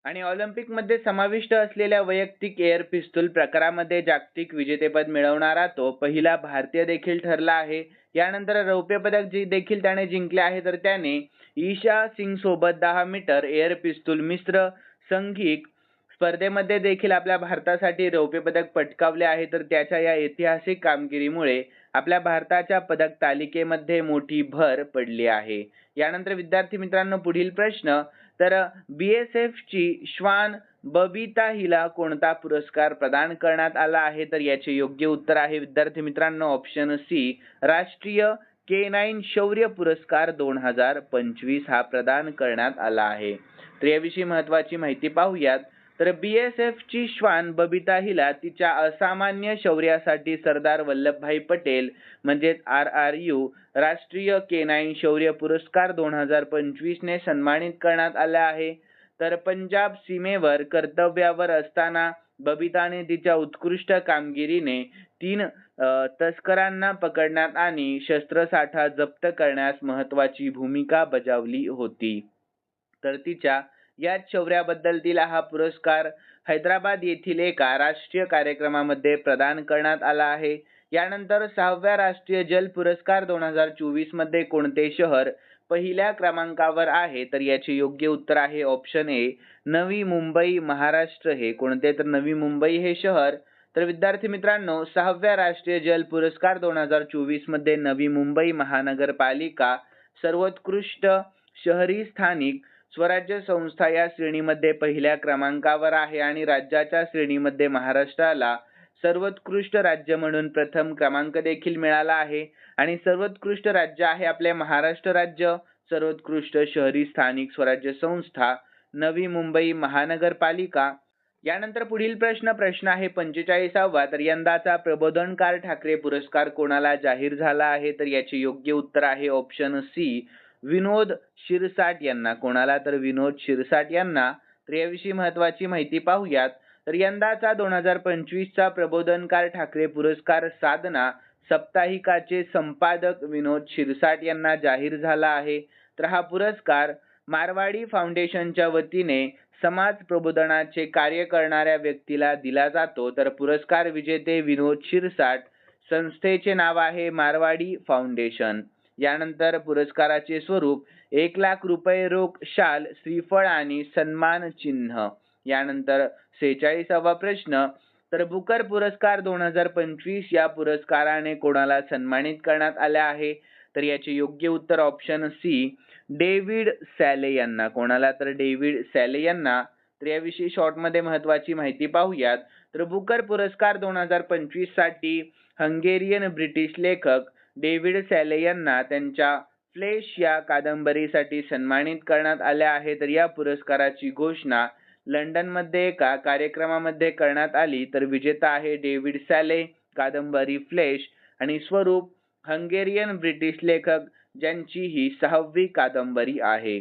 आणि ऑलिम्पिकमध्ये समाविष्ट असलेल्या वैयक्तिक एअर पिस्तूल प्रकारामध्ये जागतिक विजेतेपद मिळवणारा तो पहिला भारतीय देखील ठरला आहे. यानंतर रौप्य पदक देखील त्याने जिंकले आहे. तर त्याने ईशा सिंग सोबत 10 मीटर एअर पिस्तूल मिश्र संघिक स्पर्धेमध्ये देखील आपल्या भारतासाठी रौप्य पदक पटकावले आहे. तर त्याच्या या ऐतिहासिक कामगिरीमुळे आपल्या भारताच्या पदक तालिकेमध्ये मोठी भर पडली आहे. यानंतर विद्यार्थी मित्रांनो, पुढील प्रश्न, तर BSF ची श्वान बबिता हिला कोणता पुरस्कार प्रदान करण्यात आला आहे? तर याचे योग्य उत्तर आहे विद्यार्थी मित्रांनो ऑप्शन सी, राष्ट्रीय K9 शौर्य पुरस्कार 2025 हा प्रदान करण्यात आला आहे. तर याविषयी महत्त्वाची माहिती पाहूयात. तर BSF ची श्वान बबिता हिला तिच्या असामान्य शौर्यासाठी सरदार वल्लभभाई पटेल म्हणजेच RRU राष्ट्रीय K9 शौर्य पुरस्कार 2025 ने सन्मानित करण्यात आला आहे. तर पंजाब सीमेवर कर्तव्यावर असताना बबिताने तिच्या उत्कृष्ट कामगिरीने 3 तस्करांना पकडण्यात आणि शस्त्रसाठा जप्त करण्यास महत्त्वाची भूमिका बजावली होती. तर तिच्या या शौर्याबद्दल तिला हा पुरस्कार हैदराबाद येथील एका राष्ट्रीय कार्यक्रमामध्ये प्रदान करण्यात आला आहे. यानंतर 6व्या राष्ट्रीय जल पुरस्कार 2024 मध्ये कोणते शहर पहिल्या क्रमांकावर आहे? तर याचे योग्य उत्तर आहे ऑप्शन ए, नवी मुंबई, महाराष्ट्र. हे कोणते? तर नवी मुंबई हे शहर. तर विद्यार्थी मित्रांनो, 6व्या राष्ट्रीय जल पुरस्कार 2024 मध्ये नवी मुंबई महानगरपालिका सर्वोत्कृष्ट शहरी स्थानिक स्वराज्य संस्था या श्रेणीमध्ये पहिल्या क्रमांकावर आहे आणि राज्याच्या श्रेणीमध्ये महाराष्ट्राला सर्वोत्कृष्ट राज्य म्हणून प्रथम क्रमांक देखील मिळाला आहे आणि सर्वोत्कृष्ट राज्य आहे आपले महाराष्ट्र राज्य. सर्वोत्कृष्ट शहरी स्थानिक स्वराज्य संस्था नवी मुंबई महानगरपालिका. यानंतर पुढील प्रश्न आहे 45वा. तर यंदाचा प्रबोधनकार ठाकरे पुरस्कार कोणाला जाहीर झाला आहे? तर याचे योग्य उत्तर आहे ऑप्शन सी, विनोद शिरसाट यांना. कोणाला? तर विनोद शिरसाट यांना. तर याविषयी महत्त्वाची माहिती पाहूयात. तर यंदाचा 2025चा प्रबोधनकार ठाकरे पुरस्कार साधना साप्ताहिकाचे संपादक विनोद शिरसाट यांना जाहीर झाला आहे. तर हा पुरस्कार मारवाडी फाउंडेशनच्या वतीने समाज प्रबोधनाचे कार्य करणाऱ्या व्यक्तीला दिला जातो. तर पुरस्कार विजेते विनोद शिरसाट. संस्थेचे नाव आहे मारवाडी फाउंडेशन. यानंतर पुरस्काराचे स्वरूप 1,00,000 रुपये रोख, शाल, श्रीफळ आणि सन्मान चिन्ह. यानंतर 46वा प्रश्न. तर बुकर पुरस्कार 2025 या पुरस्काराने कोणाला सन्मानित करण्यात आले आहे? तर याचे योग्य उत्तर ऑप्शन सी, डेव्हिड सॅले यांना. कोणाला? तर डेव्हिड सॅले यांना. तर याविषयी शॉर्टमध्ये महत्त्वाची माहिती पाहूयात. तर बुकर पुरस्कार 2025 साठी हंगेरियन ब्रिटिश लेखक डेव्हिड सॅले यांना त्यांच्या फ्लेश या कादंबरीसाठी सन्मानित करण्यात आले आहे. तर या पुरस्काराची घोषणा लंडनमध्ये एका कार्यक्रमामध्ये करण्यात आली. तर विजेता आहे डेव्हिड सॅले, कादंबरी फ्लेश आणि स्वरूप हंगेरियन ब्रिटिश लेखक, ज्यांची ही 6वी कादंबरी आहे.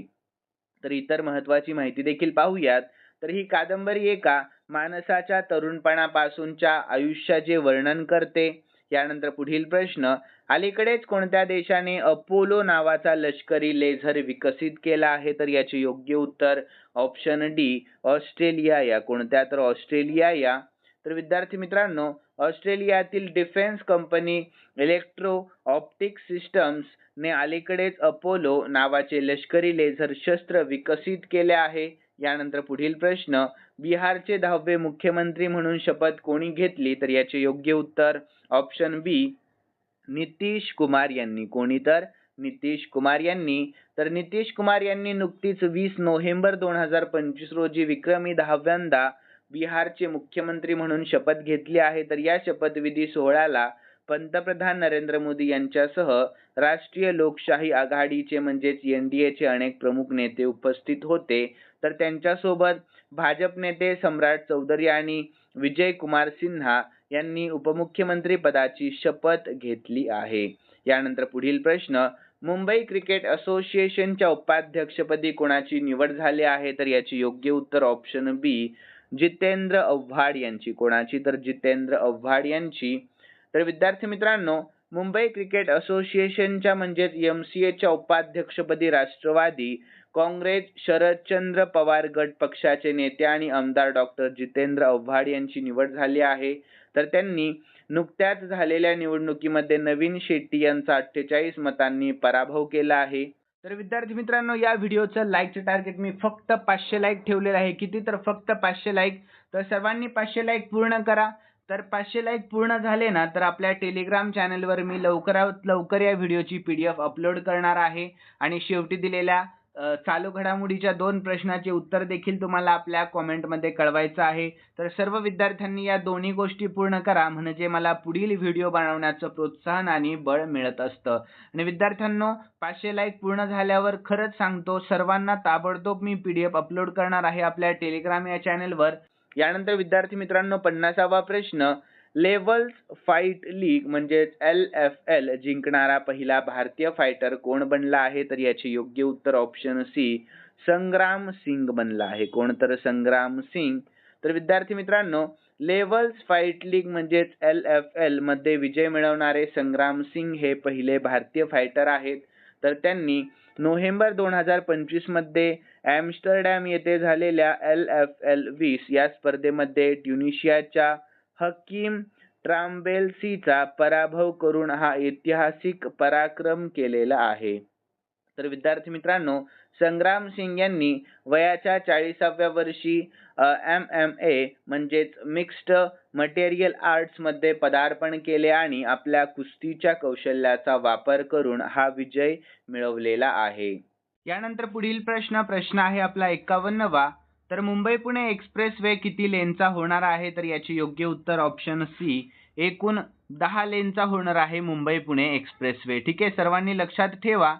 तर इतर महत्त्वाची माहिती देखील पाहूयात. तर ही कादंबरी एका माणसाच्या तरुणपणापासूनच्या आयुष्याचे वर्णन करते. यानंतर पुढील प्रश्न. अलीकडेच कोणत्या देशाने अपोलो नावाचा लष्करी लेझर विकसित केला आहे? तर याचे योग्य उत्तर ऑप्शन डी, ऑस्ट्रेलिया या. कोणत्या? तर ऑस्ट्रेलिया या. तर विद्यार्थी मित्रांनो, ऑस्ट्रेलियातील defence company electro optic systems ने अलीकडेच अपोलो नावाचे लष्करी लेझर शस्त्र विकसित केले आहे. यानंतर पुढील प्रश्न. बिहारचे 10वे मुख्यमंत्री म्हणून शपथ कोणी घेतली? तर याचे योग्य उत्तर ऑप्शन बी, नितीश कुमार यांनी. कोणी? तर नितीश कुमार यांनी. तर नितीश कुमार यांनी नुकतीच 20 नोव्हेंबर 2025 रोजी विक्रमी 10व्यांदा बिहारचे मुख्यमंत्री म्हणून शपथ घेतली आहे. तर या शपथविधी सोहळ्याला पंतप्रधान नरेंद्र मोदी यांच्यासह राष्ट्रीय लोकशाही आघाडीचे म्हणजेच NDAचे अनेक प्रमुख नेते उपस्थित होते. तर त्यांच्यासोबत भाजप नेते सम्राट चौधरी आणि विजय कुमार सिन्हा यांनी उपमुख्यमंत्री पदाची शपथ घेतली आहे. यानंतर पुढील प्रश्न. मुंबई क्रिकेट असोसिएशनच्या उपाध्यक्षपदी कोणाची निवड झाली आहे? तर याचे योग्य उत्तर ऑप्शन बी, जितेंद्र आव्हाड यांची. कोणाची? तर जितेंद्र आव्हाड यांची. तर विद्यार्थी मित्रांनो, मुंबई क्रिकेट असोसिएशनच्या म्हणजेच MCAच्या उपाध्यक्षपदी राष्ट्रवादी काँग्रेस शरदचंद्र पवार गट पक्षाचे नेते आणि आमदार डॉक्टर जितेंद्र आव्हाड यांची निवड झाली आहे. तर त्यांनी नुकत्याच झालेल्या निवडणुकीमध्ये नवीन शेट्टी यांचा 48 मतांनी पराभव केला आहे. तर विद्यार्थी मित्रांनो, या व्हिडिओचं लाईकचं टार्गेट मी फक्त 500 लाईक ठेवलेलं आहे. किती? तर फक्त 500 लाईक. तर सर्वांनी 500 लाईक पूर्ण करा. तर 500 लाईक पूर्ण झाले ना, तर आपल्या टेलिग्राम चॅनलवर मी लवकरात लवकर या व्हिडिओची PDF अपलोड करणार आहे आणि शेवटी दिलेल्या चालू घडामोडीच्या 2 प्रश्नाचे उत्तर देखील तुम्हाला आपल्या कॉमेंटमध्ये कळवायचं आहे. तर सर्व विद्यार्थ्यांनी या दोन्ही गोष्टी पूर्ण करा, म्हणजे मला पुढील व्हिडिओ बनवण्याचं प्रोत्साहन आणि बळ मिळत असतं. आणि विद्यार्थ्यांनो, 500 लाईक पूर्ण झाल्यावर खरंच सांगतो, सर्वांना ताबडतोब मी PDF अपलोड करणार आहे आपल्या टेलिग्राम या चॅनलवर. यानंतर विद्यार्थी मित्रांनो, 50वा प्रश्न. लेव्हल्स फाईट लीग म्हणजेच LFL जिंकणारा पहिला भारतीय फायटर कोण बनला आहे? तर याचे योग्य उत्तर ऑप्शन सी, संग्राम सिंग बनला आहे. कोण तर संग्राम सिंग. तर विद्यार्थी मित्रांनो, लेव्हल्स फाईट लीग म्हणजेच LFL मध्ये विजय मिळवणारे संग्राम सिंग हे पहिले भारतीय फायटर आहेत. तर त्यांनी नोव्हेंबर 2025 मध्ये एम्स्टरडॅम येथे झालेल्या LFL 20 या स्पर्धेमध्ये ट्युनिशियाच्या हकीम ट्राम्बेल्सीचा पराभव करून हा ऐतिहासिक पराक्रम केलेला आहे. तर विद्यार्थी मित्रांनो, संग्राम सिंग यांनी वयाच्या 40व्या वर्षी MMA म्हणजेच मिक्स्ड मटेरियल आर्ट्स मध्ये पदार्पण केले आणि आपल्या कुस्तीच्या कौशल्याचा वापर करून हा विजय मिळवलेला आहे. यानंतर पुढील प्रश्न आहे आपला 51वा. तर मुंबई पुणे एक्सप्रेस वे किती लेनचा होणार आहे? तर याचे योग्य उत्तर ऑप्शन सी, एकूण 10 लेनचा होणार आहे मुंबई पुणे एक्सप्रेस वे. ठीक आहे, सर्वांनी लक्षात ठेवा.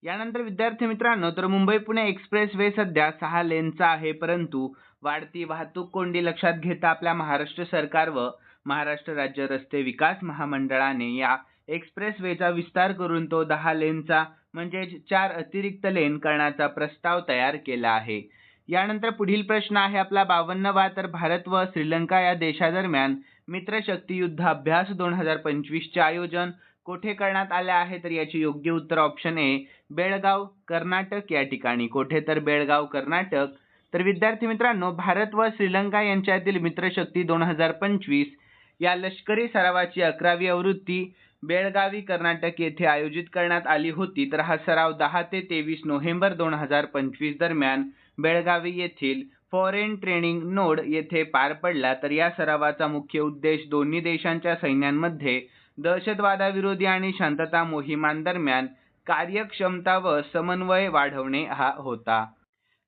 यानंतर विद्यार्थी मित्रांनो, तर मुंबई पुणे एक्सप्रेस वे सध्या 6 लेनचा आहे, परंतु वाढती वाहतूक कोंडी लक्षात घेता आपल्या महाराष्ट्र सरकार व महाराष्ट्र राज्य रस्ते विकास महामंडळाने या एक्सप्रेस वेचा विस्तार करून तो 10 लेनचा म्हणजे 4 अतिरिक्त लेन करण्याचा प्रस्ताव तयार केला आहे. यानंतर पुढील प्रश्न आहे आपला 52वा. तर भारत व श्रीलंका या देशादरम्यान मित्रशक्ती युद्ध अभ्यास 2025 चे आयोजन कोठे करण्यात आले आहे? तर याचे योग्य उत्तर ऑप्शन ए, बेळगाव कर्नाटक या ठिकाणी. कोठे? तर बेळगाव कर्नाटक. तर विद्यार्थी मित्रांनो, भारत व श्रीलंका यांच्यातील मित्रशक्ती 2025 या लष्करी सरावाची 11वी आवृत्ती बेळगावी कर्नाटक येथे आयोजित करण्यात आली होती. तर हा सराव 10 ते 23 नोव्हेंबर 2025 दरम्यान बेळगावी येथील फॉरेन ट्रेनिंग नोड येथे पार पडला. तर या सरावाचा मुख्य उद्देश दोन्ही देशांच्या सैन्यांमध्ये दहशतवादाविरोधी आणि शांतता मोहिमांदरम्यान कार्यक्षमता व समन्वय वाढवणे हा होता.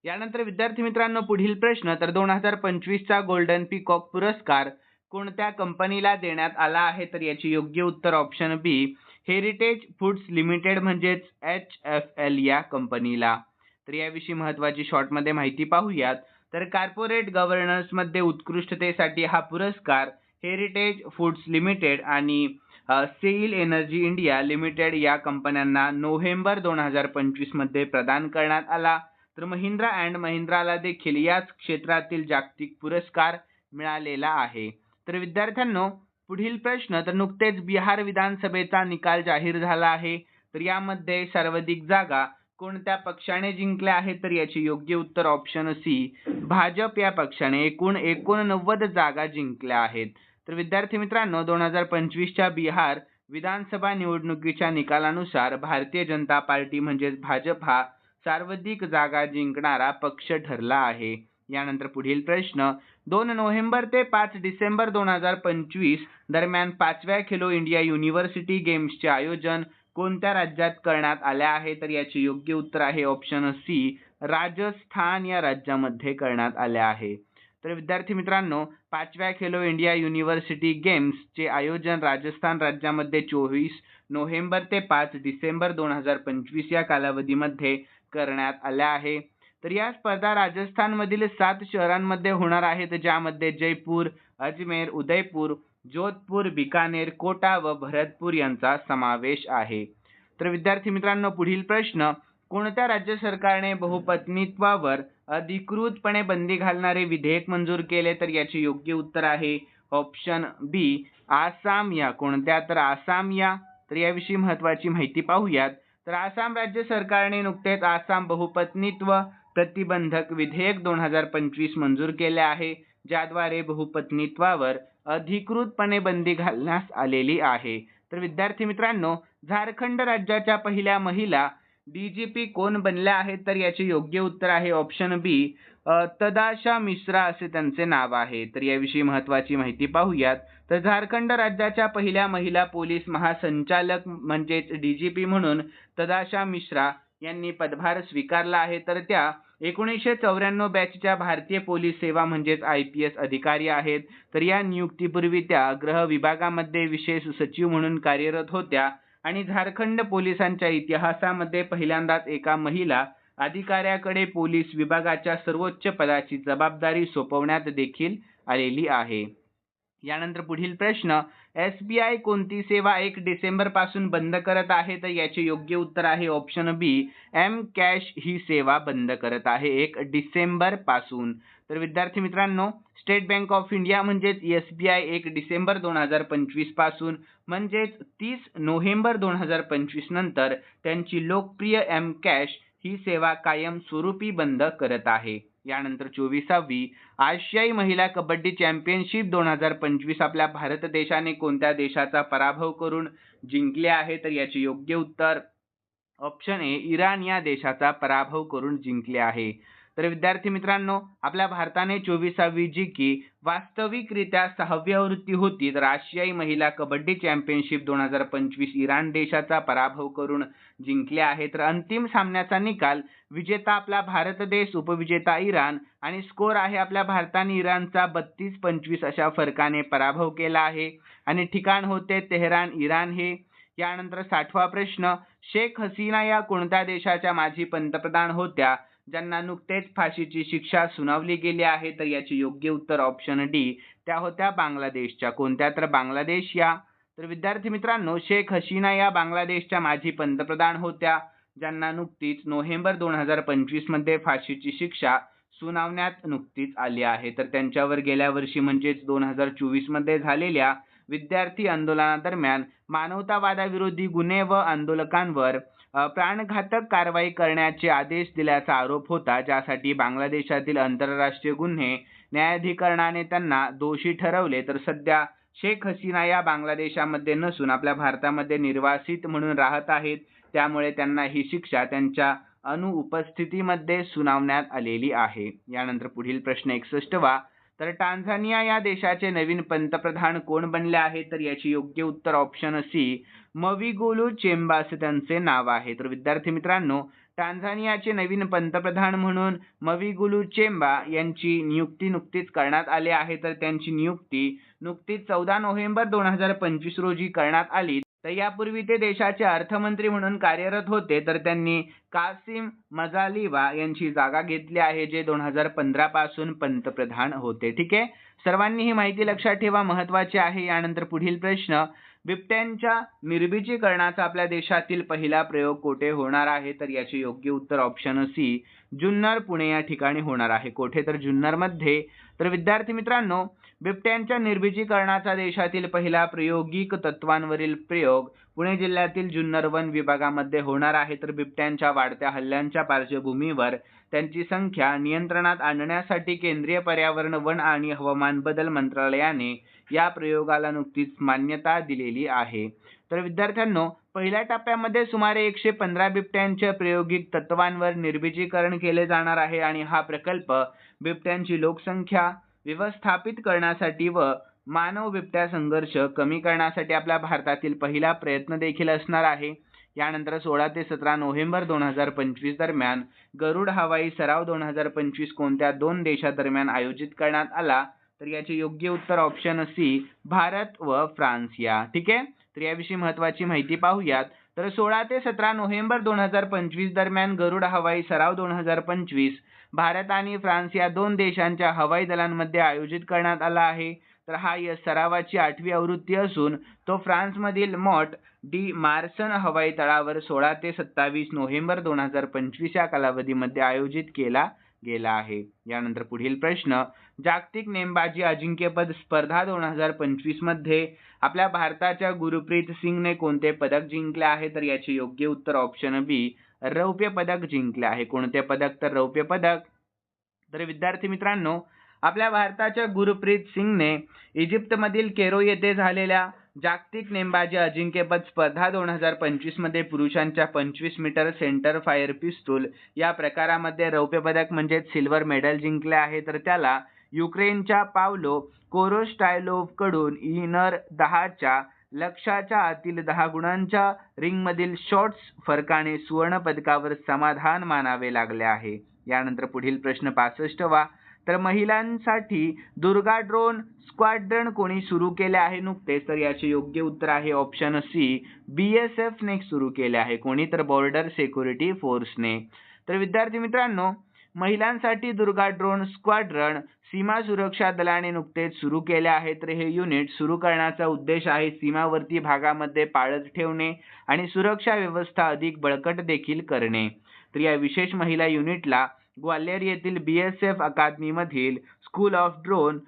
यानंतर विद्यार्थी मित्रांनो, पुढील प्रश्न. तर 2025 चा गोल्डन पीकॉक पुरस्कार कोणत्या कंपनीला देण्यात आला आहे? तर याचे योग्य उत्तर ऑप्शन बी, हेरिटेज फूड्स लिमिटेड म्हणजेच HFL या कंपनीला. तर याविषयी महत्त्वाची शॉर्टमध्ये माहिती पाहूयात. तर कॉर्पोरेट गव्हर्नन्स मध्ये उत्कृष्टतेसाठी हा पुरस्कार हेरिटेज फूड्स लिमिटेड आणि सेल एनर्जी इंडिया लिमिटेड या कंपन्यांना नोव्हेंबर 2025 मध्ये प्रदान करण्यात आला. तर महिंद्रा अँड महिंद्राला देखील याच क्षेत्रातील जागतिक पुरस्कार मिळालेला आहे. तर विद्यार्थ्यांनो, पुढील प्रश्न. तर नुकतेच बिहार विधानसभेचा निकाल जाहीर झाला आहे. तर यामध्ये सर्वाधिक जागा कोणत्या पक्षाने जिंकल्या आहेत? तर याचे योग्य उत्तर ऑप्शन सी, भाजप या पक्षाने एकूण 89 जागा जिंकल्या आहेत. तर विद्यार्थी मित्रांनो, 2025 च्या बिहार विधानसभा निवडणुकीच्या निकालानुसार भारतीय जनता पार्टी म्हणजेच भाजप हा सर्वाधिक जागा जिंकणारा पक्ष ठरला आहे. यानंतर पुढील प्रश्न. 2 नोव्हेंबर ते 5 डिसेंबर 2025 दरम्यान 5व्या खेलो इंडिया युनिव्हर्सिटी गेम्सचे आयोजन कोणत्या राज्यात करण्यात आले आहे? तर याचे योग्य उत्तर आहे ऑप्शन सी, राजस्थान या राज्यामध्ये करण्यात आले आहे. तर विद्यार्थी मित्रांनो, 5व्या खेलो इंडिया युनिव्हर्सिटी गेम्सचे आयोजन राजस्थान राज्यामध्ये 24 नोव्हेंबर ते 5 डिसेंबर 2025 या कालावधीमध्ये करण्यात आल्या आहे. तर या स्पर्धा राजस्थानमधील 7 शहरांमध्ये होणार आहेत, ज्यामध्ये जयपूर, अजमेर, उदयपूर, जोधपूर, बिकानेर, कोटा व भरतपूर यांचा समावेश आहे. तर विद्यार्थी मित्रांनो, पुढील प्रश्न. कोणत्या राज्य सरकारने बहुपत्नीत्वावर अधिकृतपणे बंदी घालणारे विधेयक मंजूर केले? तर याचे योग्य उत्तर आहे ऑप्शन बी, आसाम या. कोणत्या? तर आसाम या. तर याविषयी महत्त्वाची माहिती पाहूयात. तर आसाम राज्य सरकारने नुकतेच आसाम बहुपत्नीत्व प्रतिबंधक विधेयक 2025 मंजूर केले आहे, ज्याद्वारे बहुपत्नीत्वावर अधिकृतपणे बंदी घालण्यास आलेली आहे. तर विद्यार्थी मित्रांनो, झारखंड राज्याच्या पहिल्या महिला DGP कोण बनल्या आहेत? तर याचे योग्य उत्तर आहे ऑप्शन बी, तदाशा मिश्रा असे त्यांचे नाव आहे. तर याविषयी महत्त्वाची माहिती पाहूयात. तर झारखंड राज्याच्या पहिल्या महिला पोलीस महासंचालक म्हणजेच DGP म्हणून तदाशा मिश्रा यांनी पदभार स्वीकारला आहे. तर त्या 1994 बॅचच्या भारतीय पोलीस सेवा म्हणजेच IPS अधिकारी आहेत. तर या नियुक्तीपूर्वी त्या गृह विभागामध्ये विशेष सचिव म्हणून कार्यरत होत्या आणि झारखंड पोलिसांच्या इतिहासामध्ये पहिल्यांदाच एका महिला अधिकाऱ्याकडे पोलीस विभागाच्या सर्वोच्च पदाची जबाबदारी सोपवण्यात देखील आलेली आहे. यानंतर पुढील प्रश्न. SBI कोणती सेवा 1 डिसेंबर पासून बंद करत आहे? तर याचे योग्य उत्तर आहे ऑप्शन बी, एम कॅश ही सेवा बंद करत आहे 1 डिसेंबर पासून. तर विद्यार्थी मित्रांनो, स्टेट बँक ऑफ इंडिया म्हणजेच SBI 1 डिसेंबर 2025 पासून म्हणजेच 30 नोव्हेंबर 2025 नंतर त्यांची लोकप्रिय एम कॅश ही सेवा कायमस्वरूपी बंद करत आहे. यानंतर 24वी आशियाई महिला कबड्डी चॅम्पियनशिप 2025 आपल्या भारत देशाने कोणत्या देशाचा पराभव करून जिंकले आहे? तर याचे योग्य उत्तर ऑप्शन ए, इराण या देशाचा पराभव करून जिंकले आहे. तर विद्यार्थी मित्रांनो, आपल्या भारताने 24वी जी की वास्तविकरित्या 6वी आवृत्ती होती, तर आशियाई महिला कबड्डी चॅम्पियनशिप 2025 इराण देशाचा पराभव करून जिंकले आहे. तर अंतिम सामन्याचा निकाल विजेता आपला भारत देश, उपविजेता इराण आणि स्कोर आहे आपल्या भारताने इराणचा 32-25 अशा फरकाने पराभव केला आहे आणि ठिकाण होते तेहरान, इराण हे. यानंतर 60वा प्रश्न, शेख हसीना या कोणत्या देशाच्या माजी पंतप्रधान होत्या ज्यांना नुकतेच फाशीची शिक्षा सुनावली गेली आहे? तर याचे योग्य उत्तर ऑप्शन डी, त्या होत्या बांगलादेशच्या. कोणत्या? तर बांगलादेश या. तर विद्यार्थी मित्रांनो, शेख हसीना या बांगलादेशच्या माजी पंतप्रधान होत्या ज्यांना नुकतीच नोव्हेंबर 2025 मध्ये फाशीची शिक्षा सुनावण्यात नुकतीच आली आहे. तर त्यांच्यावर गेल्या वर्षी म्हणजेच 2024 मध्ये झालेल्या विद्यार्थी आंदोलनादरम्यान मानवतावादाविरोधी गुन्हे व आंदोलकांवर प्राणघातक कारवाई करण्याचे आदेश दिल्याचा आरोप होता, ज्यासाठी बांगलादेशातील आंतरराष्ट्रीय गुन्हे न्यायाधिकरणाने त्यांना दोषी ठरवले. तर सध्या शेख हसीना या बांगलादेशामध्ये नसून आपल्या भारतामध्ये निर्वासित म्हणून राहत आहेत, त्यामुळे त्यांना ही शिक्षा त्यांच्या अनुपस्थितीमध्ये सुनावण्यात आलेली आहे. यानंतर पुढील प्रश्न 61वा, तर टांझानिया या देशाचे नवीन पंतप्रधान कोण बनले आहेत? तर याचे योग्य उत्तर ऑप्शन सी, मविगुलू चेम्बा असे त्यांचे नाव आहे. तर विद्यार्थी मित्रांनो, टांझानियाचे नवीन पंतप्रधान म्हणून मविगुलू चेम्बा यांची नियुक्ती नुकतीच करण्यात आली आहे. तर त्यांची नियुक्ती नुकतीच 14 नोव्हेंबर 2025 रोजी करण्यात आली. तर यापूर्वी ते देशाचे अर्थमंत्री म्हणून कार्यरत होते. तर त्यांनी कासिम मजालिवा यांची जागा घेतली आहे, जे 2015 पासून पंतप्रधान होते. ठीक आहे, सर्वांनी ही माहिती लक्षात ठेवा, महत्त्वाची आहे. यानंतर पुढील प्रश्न, बिबट्यांच्या निर्बीजीकरणाचा आपल्या देशातील पहिला प्रयोग कोठे होणार आहे? तर याचे योग्य उत्तर ऑप्शन सी, जुन्नर, पुणे या ठिकाणी होणार आहे. कोठे? तर जुन्नरमध्ये. तर विद्यार्थी मित्रांनो, बिबट्यांच्या निर्बीजीकरणाचा देशातील पहिला प्रायोगिक तत्वांवरील प्रयोग पुणे जिल्ह्यातील जुन्नर वन विभागामध्ये होणार आहे. तर बिबट्यांच्या वाढत्या हल्ल्यांच्या पार्श्वभूमीवर त्यांची संख्या नियंत्रणात आणण्यासाठी केंद्रीय पर्यावरण, वन आणि हवामान बदल मंत्रालयाने या प्रयोगाला नुकतीच मान्यता दिलेली आहे. तर विद्यार्थ्यांनो, पहिल्या टप्प्यामध्ये सुमारे 115 बिबट्यांच्या प्रायोगिक तत्वांवर निर्बीजीकरण केले जाणार आहे आणि हा प्रकल्प बिबट्यांची लोकसंख्या व्यवस्थापित करण्यासाठी व मानव बिबट्या संघर्ष कमी करण्यासाठी आपल्या भारतातील पहिला प्रयत्न देखील असणार आहे. यानंतर 16 ते 17 नोव्हेंबर 2025 दरम्यान गरुड हवाई सराव 2025 कोणत्या दोन देशांदरम्यान आयोजित करण्यात आला? तर याचे योग्य उत्तर ऑप्शन सी, भारत व फ्रान्स या. ठीक आहे, तर याविषयी महत्त्वाची माहिती पाहूयात. तर 16 ते 17 नोव्हेंबर 2025 दरम्यान गरुड हवाई सराव 2025 भारत आणि फ्रान्स या दोन देशांच्या हवाई दलांमध्ये आयोजित करण्यात आला आहे. तर हा या सरावाची 8वी आवृत्ती असून तो फ्रान्समधील मॉट डी मार्सन हवाई तळावर 16 ते 27 नोव्हेंबर 2025 या कालावधीमध्ये आयोजित केला गेला आहे. यानंतर पुढील प्रश्न, जागतिक नेमबाजी अजिंक्यपद स्पर्धा 2025 मध्ये आपल्या भारताच्या गुरप्रीत सिंगने कोणते पदक जिंकले आहे? तर याचे योग्य उत्तर ऑप्शन बी, रौप्य पदक जिंकले आहे. कोणते पदक? तर रौप्य पदक. तर विद्यार्थी मित्रांनो, आपल्या भारताच्या गुरप्रीत सिंगने इजिप्तमधील कैरो येथे झालेल्या जागतिक नेमबाजी अजिंक्यपद स्पर्धा 2025 मध्ये पुरुषांच्या 25 मीटर सेंटर फायर पिस्तूल या प्रकारामध्ये रौप्य पदक म्हणजे सिल्वर मेडल जिंकले आहे. तर त्याला युक्रेनच्या पावलो कोरोस्टायलोव्ह कडून इनर 10च्या लक्ष्याच्या आतील 10 गुणांच्या रिंगमधील शॉट्स फरकाने सुवर्ण पदकावर समाधान मानावे लागले आहे. यानंतर पुढील प्रश्न 65वा, तर महिलांसाठी दुर्गा ड्रोन स्क्वॉड्रन कोणी सुरू केले आहे नुकतेच? तर याचे योग्य उत्तर आहे ऑप्शन सी, BSF ने सुरू केले आहे. कोणी? तर बॉर्डर सिक्युरिटी फोर्सने. तर विद्यार्थी मित्रांनो, महिलांसाठी दुर्गा ड्रोन स्क्वॉड्रन सीमा सुरक्षा दलाने नुकतेच सुरू केले आहे. तर हे युनिट सुरू करण्याचा उद्देश आहे सीमावर्ती भागामध्ये पाळत ठेवणे आणि सुरक्षा व्यवस्था अधिक बळकट देखील करणे. तर या विशेष महिला युनिटला ग्वाल्हेर येथील BSF अकादमीमधील स्कूल ऑफ ड्रोन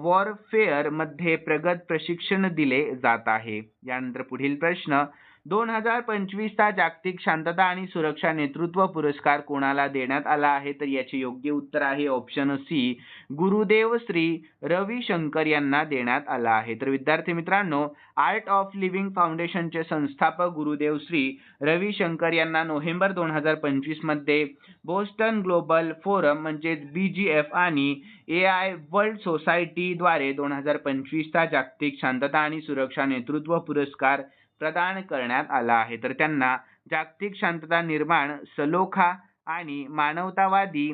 वॉरफेअर मध्ये प्रगत प्रशिक्षण दिले जात आहे. यानंतर पुढील प्रश्न, 2025 चा जागतिक शांतता आणि सुरक्षा नेतृत्व पुरस्कार कोणाला देण्यात आला आहे? तर याचे योग्य उत्तर आहे ऑप्शन सी, गुरुदेव श्री रविशंकर यांना देण्यात आला आहे. तर विद्यार्थी मित्रांनो, आर्ट ऑफ लिव्हिंग फाउंडेशनचे संस्थापक गुरुदेव श्री रविशंकर यांना नोव्हेंबर 2025 मध्ये बोस्टन ग्लोबल फोरम म्हणजेच BGF आणि AI वर्ल्ड सोसायटी द्वारे 2025 चा जागतिक शांतता आणि सुरक्षा नेतृत्व पुरस्कार प्रदान करण्यात आला आहे. तर त्यांना जागतिक शांतता निर्माण, सलोखा आणि मानवतावादी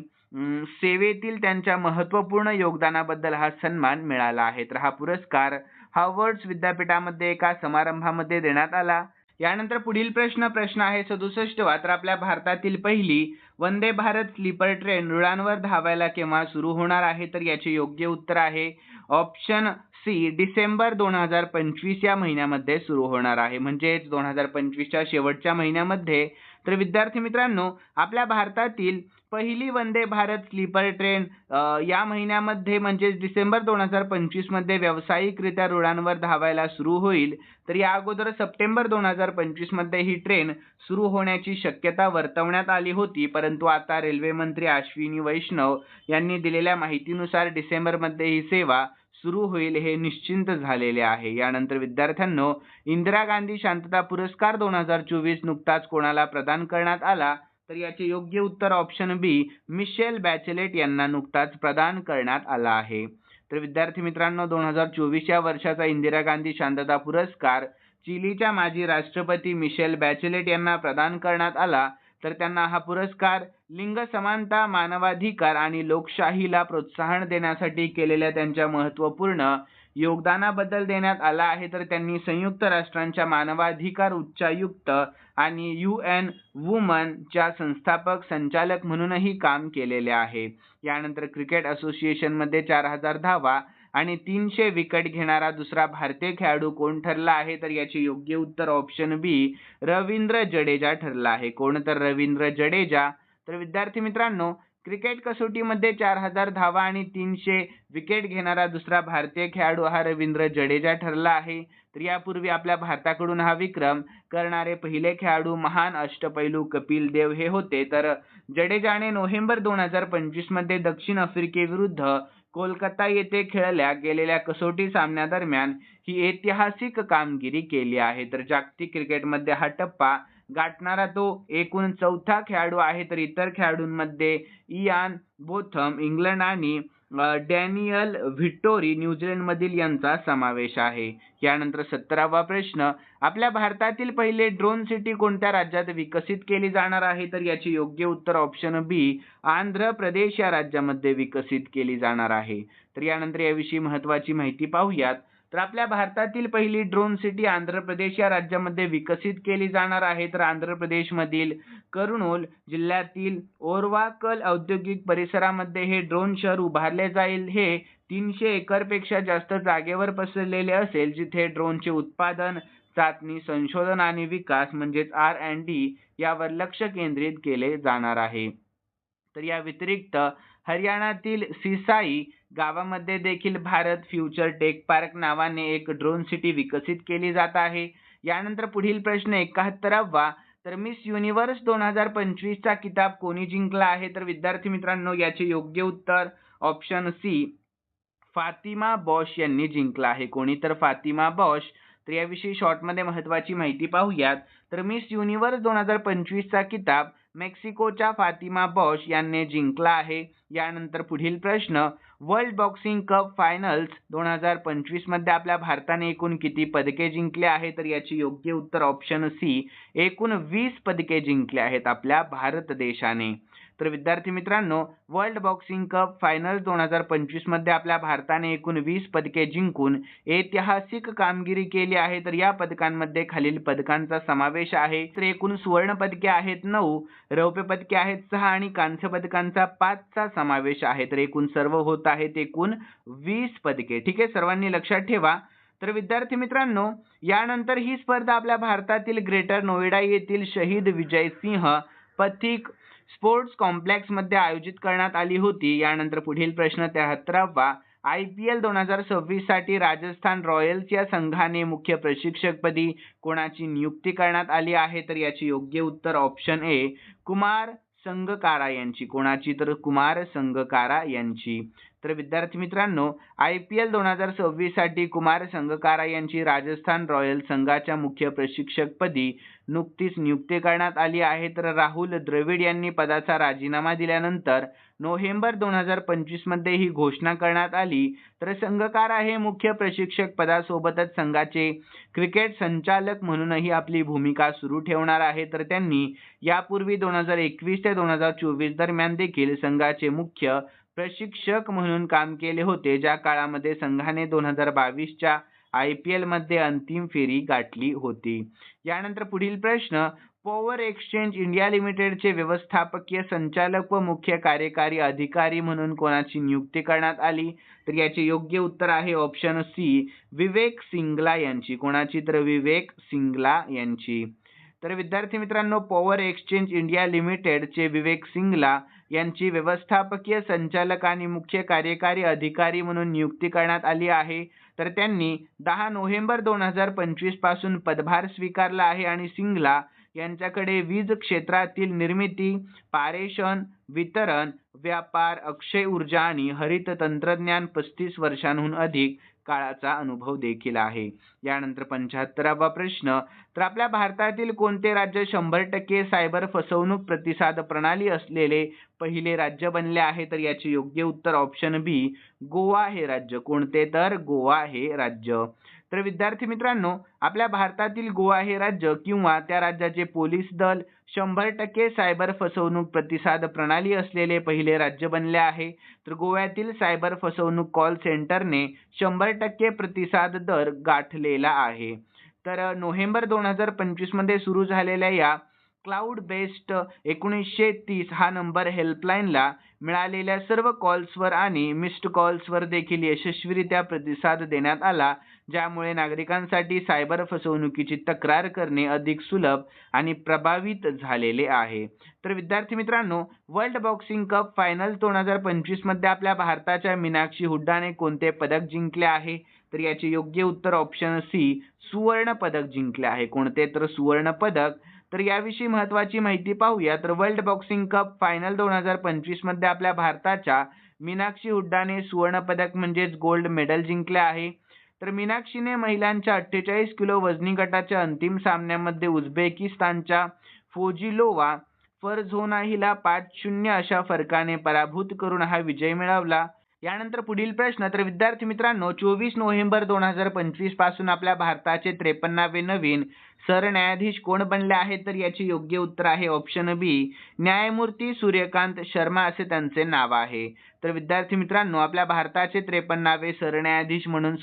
सेवेतील त्यांच्या महत्त्वपूर्ण योगदानाबद्दल हा सन्मान मिळाला आहे. तर हा पुरस्कार हार्वर्ड विद्यापीठामध्ये एका समारंभामध्ये देण्यात आला. यानंतर पुढील प्रश्न आहे 67वा. तर आपल्या भारतातील पहिली वंदे भारत स्लीपर ट्रेन रुळांवर धावायला केव्हा सुरू होणार आहे? तर याचे योग्य उत्तर आहे ऑप्शन सी, डिसेंबर 2025 या महिन्यामध्ये सुरू होणार आहे, म्हणजेच 2025च्या शेवटच्या महिन्यामध्ये. तर विद्यार्थी मित्रांनो, आपल्या भारतातील पहिली वंदे भारत स्लीपर ट्रेन या महिन्यामध्ये म्हणजेच डिसेंबर 2025 मध्ये व्यावसायिकरित्या रुळांवर धावायला सुरू होईल. तर या अगोदर सप्टेंबर 2025 मध्ये ही ट्रेन सुरू होण्याची शक्यता वर्तवण्यात आली होती, परंतु आता रेल्वे मंत्री अश्विनी वैष्णव यांनी दिलेल्या माहितीनुसार डिसेंबर मध्ये ही सेवा सुरू होईल हे निश्चित झालेले आहे. यानंतर विद्यार्थ्यांनो, इंदिरा गांधी शांतता पुरस्कार 2024 नुकताच कोणाला प्रदान करण्यात आला? तर याचे योग्य उत्तर ऑप्शन बी, मिशेल बॅचेलेट यांना नुकताच प्रदान करण्यात आला आहे. तर विद्यार्थी मित्रांनो, 2024 या वर्षाचा इंदिरा गांधी शांतता पुरस्कार चिलीच्या माजी राष्ट्रपती मिशेल बॅचेलेट यांना प्रदान करण्यात आला. तर त्यांना हा पुरस्कार लिंग समानता, मानवाधिकार आणि लोकशाहीला प्रोत्साहन देण्यासाठी केलेल्या त्यांच्या महत्त्वपूर्ण योगदानाबद्दल देण्यात आला आहे. तर त्यांनी संयुक्त राष्ट्रांच्या मानवाधिकार उच्चायुक्त आणि UN वुमनच्या संस्थापक संचालक म्हणूनही काम केलेले आहे. यानंतर क्रिकेट असोसिएशन मध्ये 4000 धावा आणि 300 विकेट घेणारा दुसरा भारतीय खेळाडू कोण ठरला आहे? तर याचे योग्य उत्तर ऑप्शन बी, रवींद्र जडेजा ठरला आहे. कोण? तर रवींद्र जडेजा. तर विद्यार्थी मित्रांनो, क्रिकेट कसोटीमध्ये 4000 धावा आणि 300 विकेट घेणारा दुसरा भारतीय खेळाडू हा रवींद्र जडेजा ठरला आहे. तर यापूर्वी आपल्या भारताकडून हा विक्रम करणारे पहिले खेळाडू महान अष्टपैलू कपिल देव हे होते. तर जडेजाने नोव्हेंबर 2025 मध्ये दक्षिण आफ्रिकेविरुद्ध कोलकाता येथे खेळल्या गेलेल्या कसोटी सामन्यादरम्यान ही ऐतिहासिक कामगिरी केली आहे. तर जागतिक क्रिकेटमध्ये हा टप्पा गाठणारा तो एकूण चौथा खेळाडू आहे. तर इतर खेळाडूंमध्ये इयान बोथम इंग्लंड आणि डॅनियल व्हिटोरी न्यूझीलंड मधील यांचा समावेश आहे. यानंतर 17वा प्रश्न, आपल्या भारतातील पहिले ड्रोन सिटी कोणत्या राज्यात विकसित केली जाणार आहे? तर याचे योग्य उत्तर ऑप्शन बी, आंध्र प्रदेश या राज्यामध्ये विकसित केली जाणार आहे. तर यानंतर याविषयी महत्त्वाची माहिती पाहूयात. तर आपल्या भारतातील पहिली ड्रोन सिटी आंध्र प्रदेश या राज्यामध्ये विकसित केली जाणार आहे. तर आंध्र प्रदेशमधील कर्नूल जिल्ह्यातील ओरवाकल औद्योगिक परिसरामध्ये हे ड्रोन शहर उभारले जाईल. हे 300 एकरपेक्षा जास्त जागेवर पसरलेले असेल, जिथे ड्रोनचे उत्पादन, चाचणी, संशोधन आणि विकास म्हणजेच R&D यावर लक्ष केंद्रित केले जाणार आहे. तर या व्यतिरिक्त हरियाणातील सिसाई गावामध्ये देखील भारत फ्युचर टेक पार्क नावाने एक ड्रोन सिटी विकसित केली जात आहे. यानंतर पुढील प्रश्न 71वा, तर मिस युनिव्हर्स 2025 चा किताब कोणी जिंकला आहे? तर विद्यार्थी मित्रांनो, याचे योग्य उत्तर ऑप्शन सी, फातिमा बॉश यांनी जिंकला आहे. कोणी? तर फातिमा बॉश. तर याविषयी शॉर्टमध्ये महत्त्वाची माहिती पाहूयात. तर मिस युनिव्हर्स 2025 चा किताब मेक्सिकोच्या फातिमा बॉश यांनी जिंकला आहे. यानंतर पुढील प्रश्न, वर्ल्ड बॉक्सिंग कप फायनल्स 2025 मध्ये आपल्या भारताने एकूण किती पदके जिंकले आहे? तर याचे योग्य उत्तर ऑप्शन सी, एकूण 20 पदके जिंकले आहेत आपल्या भारत देशाने. तर विद्यार्थी मित्रांनो, वर्ल्ड बॉक्सिंग कप फायनल 2025 मध्ये आपल्या भारताने एकूण 20 पदके जिंकून ऐतिहासिक कामगिरी केली आहे. तर या पदकांमध्ये खालील पदकांचा समावेश आहे. तर एकूण सुवर्ण पदके आहेत 9, रौप्य पदके आहेत 6 आणि कांस्य पदकांचा 5 चा समावेश आहे. तर एकूण सर्व होत आहेत एकूण 20 पदके. ठीक आहे, सर्वांनी लक्षात ठेवा. तर विद्यार्थी मित्रांनो, यानंतर ही स्पर्धा आपल्या भारतातील ग्रेटर नोएडा येथील शहीद विजय सिंह पथिक स्पोर्ट्स कॉम्प्लेक्स मध्ये आयोजित करण्यात आली होती. यानंतर पुढील प्रश्न 73वा, IPL 2026 साठी राजस्थान रॉयल्स या संघाने मुख्य प्रशिक्षकपदी कोणाची नियुक्ती करण्यात आली आहे? तर याचे योग्य उत्तर ऑप्शन ए, कुमार संगकारा यांची. कोणाची? तर कुमार संगकारा यांची. तर विद्यार्थी मित्रांनो, IPL 2026 साठी कुमार संगकारा यांची राजस्थान रॉयल्स संघाच्या मुख्य प्रशिक्षकपदी नुकतीच नियुक्ती करण्यात आली आहे. तर राहुल द्रविड यांनी पदाचा राजीनामा दिल्यानंतर नोव्हेंबर 2025 मध्ये ही घोषणा करण्यात आली. तर संगकारा हे मुख्य प्रशिक्षक पदासोबतच संघाचे क्रिकेट संचालक म्हणूनही आपली भूमिका सुरू ठेवणार आहे. तर त्यांनी यापूर्वी 2021 ते 2024 दरम्यान देखील संघाचे मुख्य प्रशिक्षक म्हणून काम केले होते, ज्या काळामध्ये संघाने 2022च्या IPL मध्ये अंतिम फेरी गाठली होती. यानंतर पुढील प्रश्न, पॉवर एक्सचेंज इंडिया लिमिटेडचे व्यवस्थापकीय संचालक व मुख्य कार्यकारी अधिकारी म्हणून कोणाची नियुक्ती करण्यात आली? तर याचे योग्य उत्तर आहे ऑप्शन सी, विवेक सिंगला यांची. कोणाची? तर विवेक सिंगला यांची. तर विद्यार्थी मित्रांनो, पॉवर एक्सचेंज इंडिया लिमिटेडचे विवेक सिंगला यांची व्यवस्थापकीय संचालक आणि मुख्य कार्यकारी अधिकारी म्हणून नियुक्ती करण्यात आली आहे. तर त्यांनी 10 नोव्हेंबर 2025 पासून पदभार स्वीकारला आहे आणि सिंगला यांच्याकडे वीज क्षेत्रातील निर्मिती, पारेषण, वितरण, व्यापार, अक्षय ऊर्जा आणि हरित तंत्रज्ञान 35 वर्षांहून अधिक काळाचा अनुभव देखील आहे. यानंतर 75वा प्रश्न, तर आपल्या भारतातील कोणते राज्य 100% सायबर फसवणूक प्रतिसाद प्रणाली असलेले पहिले राज्य बनले आहे? तर याचे योग्य उत्तर ऑप्शन बी, गोवा हे राज्य. कोणते? तर गोवा हे राज्य. तर विद्यार्थी मित्रांनो, आपल्या भारतातील गोवा हे राज्य किंवा त्या राज्याचे पोलीस दल 100% सायबर फसवणूक प्रतिसाद प्रणाली असलेले पहिले राज्य बनले आहे. तर गोव्यातील सायबर फसवणूक कॉल सेंटरने 100% प्रतिसाद दर गाठलेला आहे. तर नोव्हेंबर 2025 मध्ये सुरू झालेल्या या क्लाउड बेस्ड 1930 हा नंबर हेल्पलाईनला मिळालेल्या सर्व कॉल्सवर आणि मिस्ड कॉल्सवर देखील यशस्वीरित्या प्रतिसाद देण्यात आला, ज्यामुळे नागरिकांसाठी सायबर फसवणुकीची तक्रार करणे अधिक सुलभ आणि प्रभावित झालेले आहे. तर विद्यार्थी मित्रांनो, वर्ल्ड बॉक्सिंग कप फायनल 2025 मध्ये आपल्या भारताच्या मीनाक्षी हुड्डाने कोणते पदक जिंकले आहे? तर याचे योग्य उत्तर ऑप्शन सी, सुवर्ण पदक जिंकले आहे. कोणते? तर सुवर्ण पदक. तर याविषयी महत्त्वाची माहिती पाहूया. तर वर्ल्ड बॉक्सिंग कप फायनल 2025 मध्ये आपल्या भारताच्या मीनाक्षी हुड्डाने सुवर्ण पदक म्हणजेच गोल्ड मेडल जिंकले आहे. तर मीनाक्षीने महिलांच्या 48 किलो वजनी गटाच्या अंतिम सामन्यामध्ये उझबेकिस्तानच्या फोजिलोवा फरझोना हिला 5-0 अशा फरकाने पराभूत करून हा विजय मिळवला. यानंतर पुढील प्रश्न, तर विद्यार्थी मित्रांनो, 24 नोव्हेंबर 2025 पासून आपल्या भारताचे 53वे नवीन सरन्यायाधीश कोण बनले आहेत? तर याचे योग्य उत्तर आहे ऑप्शन बी, न्यायमूर्ती सूर्यकांत शर्मा असे त्यांचे नाव आहे. तर विद्यार्थी मित्रांनो, आपल्या भारताचे 53वे सरन्यायाधीश म्हणून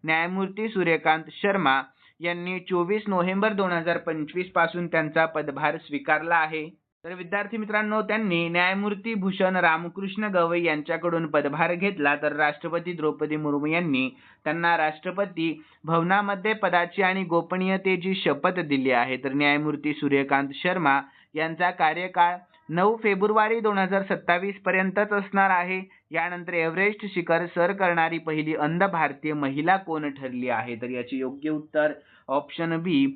न्यायमूर्ती सूर्यकांत शर्मा यांनी 24 नोव्हेंबर 2025 पासून त्यांचा पदभार स्वीकारला आहे. तर विद्यार्थी मित्रांनो, त्यांनी न्यायमूर्ती भूषण रामकृष्ण गवई यांच्याकडून पदभार घेतला. तर राष्ट्रपती द्रौपदी मुर्मू यांनी त्यांना राष्ट्रपती भवनामध्ये पदाची आणि गोपनीयतेची शपथ दिली आहे. तर न्यायमूर्ती सूर्यकांत शर्मा यांचा कार्यकाळ 9 फेब्रुवारी 2027 पर्यंतच असणार आहे. यानंतर एव्हरेस्ट शिखर सर करणारी पहिली अंध भारतीय महिला कोण ठरली आहे? तर याचे योग्य उत्तर ऑप्शन बी,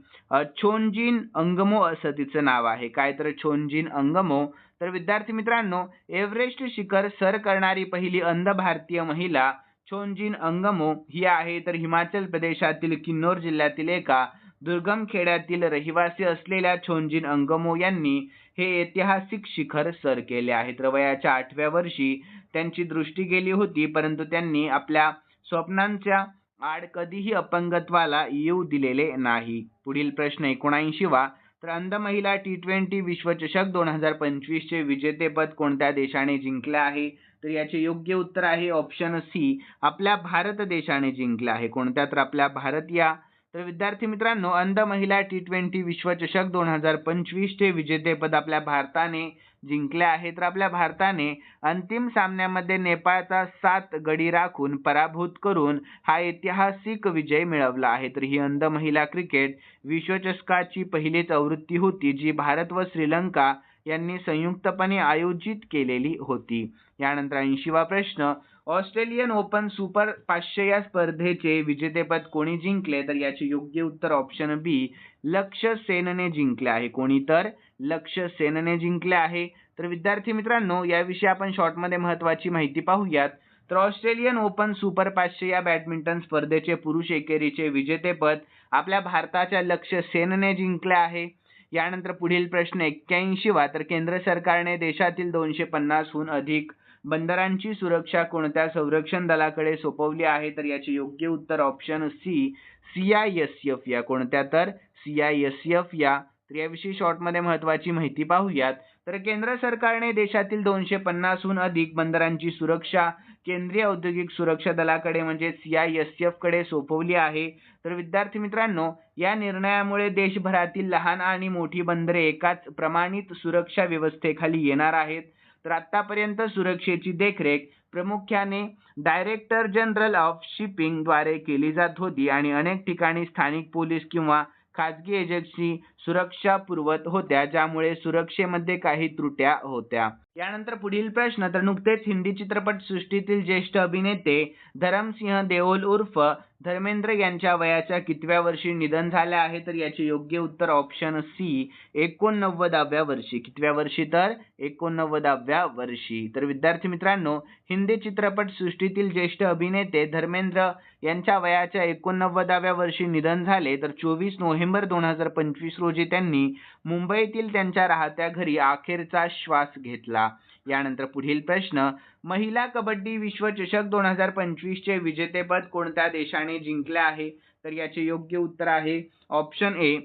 छोंजिन अंगमो असं तिचं नाव आहे. काय? तर छोंजिन अंगमो. तर विद्यार्थी मित्रांनो, एव्हरेस्ट शिखर सर करणारी पहिली अंध भारतीय महिला छोंजिन अंगमो ही आहे. तर हिमाचल प्रदेशातील किन्नौर जिल्ह्यातील एका दुर्गम खेड्यातील रहिवासी असलेल्या छोंजिन अंगमो यांनी हे ऐतिहासिक शिखर सर केले आहे. तर वयाच्या 8व्या वर्षी त्यांची दृष्टी गेली होती, परंतु त्यांनी आपल्या स्वप्नांच्या आड कधीही अपंगत्वाला येऊ दिलेले नाही. पुढील प्रश्न 79वा, तर अंध महिला T20 विश्वचषक 2025 चे विजेतेपद कोणत्या देशाने जिंकले आहे? तर याचे योग्य उत्तर आहे ऑप्शन सी, आपल्या भारत देशाने जिंकले आहे. कोणत्या? तर आपल्या भारत या. तर विद्यार्थी मित्रांनो, अंध महिला T20 विश्वचषक 2025 चे विजेतेपद आपल्या भारताने जिंकले आहे. तर आपल्या भारताने अंतिम सामन्यामध्ये नेपाळचा 7 गडी राखून पराभूत करून हा ऐतिहासिक विजय मिळवला आहे. तर ही अंध महिला क्रिकेट विश्वचषकाची पहिलीच आवृत्ती होती जी भारत व श्रीलंका यांनी संयुक्तपणे आयोजित केलेली होती. यानंतर 80वा प्रश्न, ऑस्ट्रेलियन ओपन सुपर 500 या स्पर्धेचे विजेतेपद कोणी जिंकले? तर याचे योग्य उत्तर ऑप्शन बी, लक्ष्य सेनने जिंकले आहे. कोणी? तर लक्ष्य सेनने जिंकले आहे. तर विद्यार्थी मित्रांनो, याविषयी आपण शॉर्टमध्ये महत्त्वाची माहिती पाहूयात. तर ऑस्ट्रेलियन ओपन सुपर 500 या बॅडमिंटन स्पर्धेचे पुरुष एकेरीचे विजेतेपद आपल्या भारताच्या लक्ष्य सेनने जिंकले आहे. यानंतर पुढील प्रश्न 81वा, तर केंद्र सरकारने देशातील 250हून अधिक बंदरांची सुरक्षा कोणत्या संरक्षण दलाकडे सोपवली आहे? तर याचे योग्य उत्तर ऑप्शन सी, CISF या. कोणत्या? तर CISF या. तर याविषयी शॉर्टमध्ये महत्त्वाची माहिती पाहूयात. तर केंद्र सरकारने देशातील 250हून अधिक बंदरांची सुरक्षा केंद्रीय औद्योगिक सुरक्षा दलाकडे म्हणजे CISF कडे सोपवली आहे. तर विद्यार्थी मित्रांनो, या निर्णयामुळे देशभरातील लहान आणि मोठी बंदरे एकाच प्रमाणित सुरक्षा व्यवस्थेखाली येणार आहेत. तर आतापर्यंत सुरक्षेची देखरेख प्रामुख्याने डायरेक्टर जनरल ऑफ शिपिंग द्वारे केली जात होती आणि अनेक ठिकाणी स्थानिक पोलीस किंवा खाजगी एजन्सी सुरक्षा पुरवत होत्या, ज्यामुळे सुरक्षेमध्ये काही त्रुट्या होत्या. यानंतर पुढील प्रश्न, तर नुकतेच हिंदी चित्रपट सृष्टीतील ज्येष्ठ अभिनेते धरमसिंह देओल उर्फ धर्मेंद्र यांच्या वयाच्या कितव्या वर्षी निधन झाले आहे? तर याचे योग्य उत्तर ऑप्शन सी, 89व्या वर्षी. कितव्या वर्षी? तर 89व्या वर्षी. तर विद्यार्थी मित्रांनो, हिंदी चित्रपट सृष्टीतील ज्येष्ठ अभिनेते धर्मेंद्र यांच्या वयाच्या 89व्या वर्षी निधन झाले. तर 24 नोव्हेंबर 2025 रोजी त्यांनी मुंबईतील त्यांच्या राहत्या घरी अखेरचा श्वास घेतला. यानंतर पुढील प्रश्न, महिला कबड्डी विश्वचषक 2025 चे विजेतेपद कोणत्या देशाने जिंकले आहे? तर याचे योग्य उत्तर आहे ऑप्शन ए,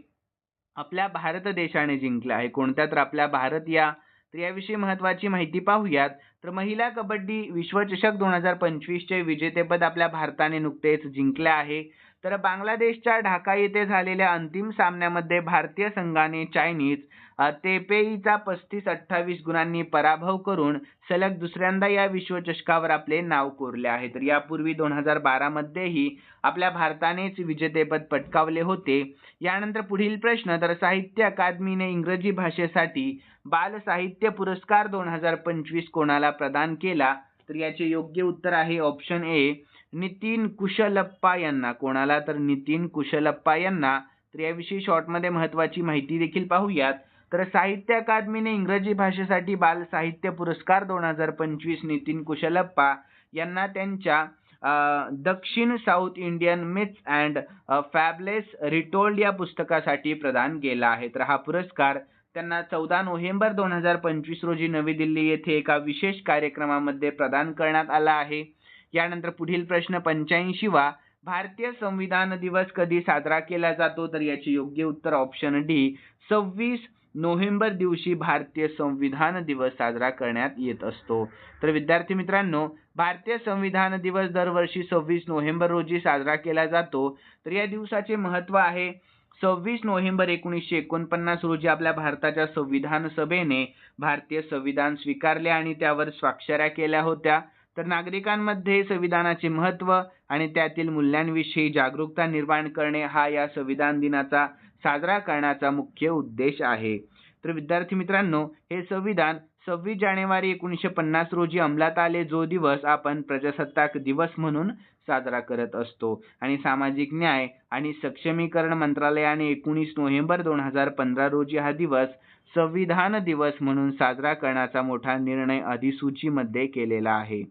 आपल्या भारत देशाने जिंकले आहे. कोणत्या? तर आपल्या भारत या. तर याविषयी महत्त्वाची माहिती पाहूयात. तर महिला कबड्डी विश्वचषक 2025 चे विजेतेपद आपल्या भारताने नुकतेच जिंकले आहे. तर बांगलादेशच्या ढाका येथे झालेल्या अंतिम सामन्यामध्ये भारतीय संघाने चायनीज तेपेईचा 35-28 गुणांनी पराभव करून सलग दुसऱ्यांदा या विश्वचषकावर आपले नाव कोरले आहे. तर यापूर्वी 2012 मध्येही आपल्या भारतानेच विजेतेपद पटकावले होते. यानंतर पुढील प्रश्न, तर साहित्य अकादमीने इंग्रजी भाषेसाठी बाल साहित्य पुरस्कार 2025 कोणाला प्रदान केला? तर याचे योग्य उत्तर आहे ऑप्शन ए, नितीन कुशलप्पा यांना. कोणाला? तर नितीन कुशलप्पा यांना. तर याविषयी शॉर्टमध्ये महत्त्वाची माहिती देखील पाहूयात. तर साहित्य अकादमीने इंग्रजी भाषेसाठी बाल साहित्य पुरस्कार 2025 नितीन कुशलप्पा यांना त्यांच्या दक्षिण South Indian myths and fables retold या पुस्तकासाठी प्रदान केला आहे. तर हा पुरस्कार त्यांना 14 नोव्हेंबर 2025 रोजी नवी दिल्ली येथे एका विशेष कार्यक्रमामध्ये प्रदान करण्यात आला आहे. यानंतर पुढील प्रश्न 85वा, भारतीय संविधान दिवस कधी साजरा केला जातो? तर याचे योग्य उत्तर ऑप्शन डी, 26 नोव्हेंबर दिवशी भारतीय संविधान दिवस साजरा करण्यात येत असतो. तर विद्यार्थी मित्रांनो, भारतीय संविधान दिवस दरवर्षी 26 नोव्हेंबर रोजी साजरा केला जातो. तर या दिवसाचे महत्त्व आहे. 26 नोव्हेंबर 1949 रोजी आपल्या भारताच्या संविधान सभेने भारतीय संविधान स्वीकारले आणि त्यावर स्वाक्षऱ्या केल्या होत्या. तर नागरिकांमध्ये संविधानाचे महत्त्व आणि त्यातील मूल्यांविषयी जागरूकता निर्माण करणे हा या संविधान दिनाचा साजरा करण्याचा मुख्य उद्देश आहे. तर विद्यार्थी मित्रांनो, हे संविधान 26 जानेवारी 1950 रोजी अंमलात आले, जो दिवस आपण प्रजासत्ताक दिवस म्हणून साजरा करत असतो. आणि सामाजिक न्याय आणि सक्षमीकरण मंत्रालयाने 19 नोव्हेंबर 2015 रोजी हा दिवस संविधान दिवस म्हणून साजरा करण्याचा मोठा निर्णय अधिसूचीमध्ये केलेला आहे.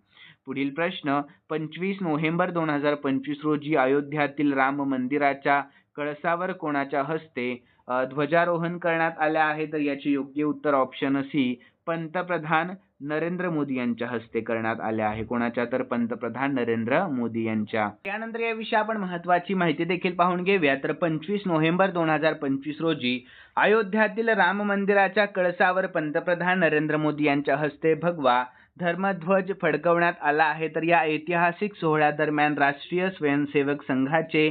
पुढील प्रश्न 25 नोव्हेंबर 2025 रोजी अयोध्यातील राम मंदिराच्या कळसावर कोणाच्या हस्ते ध्वजारोहण करण्यात आले आहे? तर याचे योग्य उत्तर ऑप्शन सी, पंतप्रधान नरेंद्र मोदी यांच्या हस्ते करण्यात आल्या आहे. कोणाच्या? तर पंतप्रधान नरेंद्र मोदी यांच्या. त्यानंतर याविषयी आपण महत्त्वाची माहिती देखील पाहून घेऊया. तर 25 नोव्हेंबर 2025 रोजी अयोध्यातील राम मंदिराच्या कळसावर पंतप्रधान नरेंद्र मोदी यांच्या हस्ते भगवा धर्मध्वज फडकवण्यात आला आहे. तर या ऐतिहासिक सोहळ्यादरम्यान राष्ट्रीय स्वयंसेवक संघाचे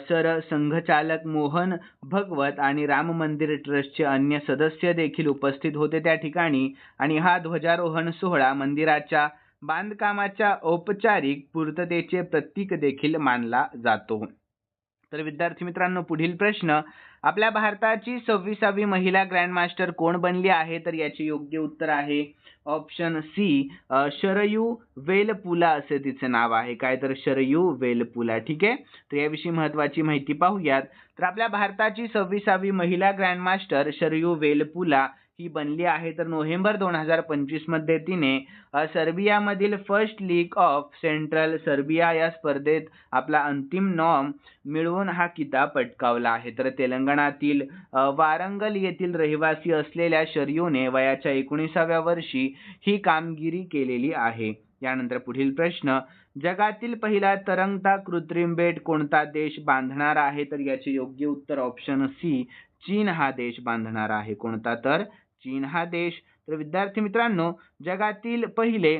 सरसंघचालक मोहन भगवत आणि राम मंदिर ट्रस्टचे अन्य सदस्य देखील उपस्थित होते त्या ठिकाणी. आणि हा ध्वजारोहण सोहळा मंदिराच्या बांधकामाच्या औपचारिक पूर्ततेचे प्रतीक देखील मानला जातो. तर विद्यार्थी मित्रांनो, पुढील प्रश्न, आपल्या भारताची 26वी महिला ग्रँडमास्टर कोण बनली आहे? तर याचे योग्य उत्तर आहे ऑप्शन सी, शरयू वेलपुला असे तिचे नाव आहे. काय? तर शरयू वेलपुला. ठीक आहे. तर याविषयी महत्त्वाची माहिती पाहूयात. तर आपल्या भारताची 26वी महिला ग्रँडमास्टर शरयू वेलपुला ही बनली आहे. तर नोव्हेंबर 2025 मध्ये तिने सर्बियामधील First League of Central Serbia या स्पर्धेत आपला अंतिम नॉर्म मिळवून हा किताब पटकावला आहे. तर तेलंगणातील वारंगल येथील रहिवासी असलेल्या शरयूने वयाच्या 19व्या वर्षी ही कामगिरी केलेली आहे. यानंतर पुढील प्रश्न, जगातील पहिला तरंगता कृत्रिम बेट कोणता देश बांधणार आहे? तर याचे योग्य उत्तर ऑप्शन सी, चीन हा देश बांधणार आहे. कोणता? तर चीन हा देश. तर विद्यार्थी मित्रांनो, जगातील पहिले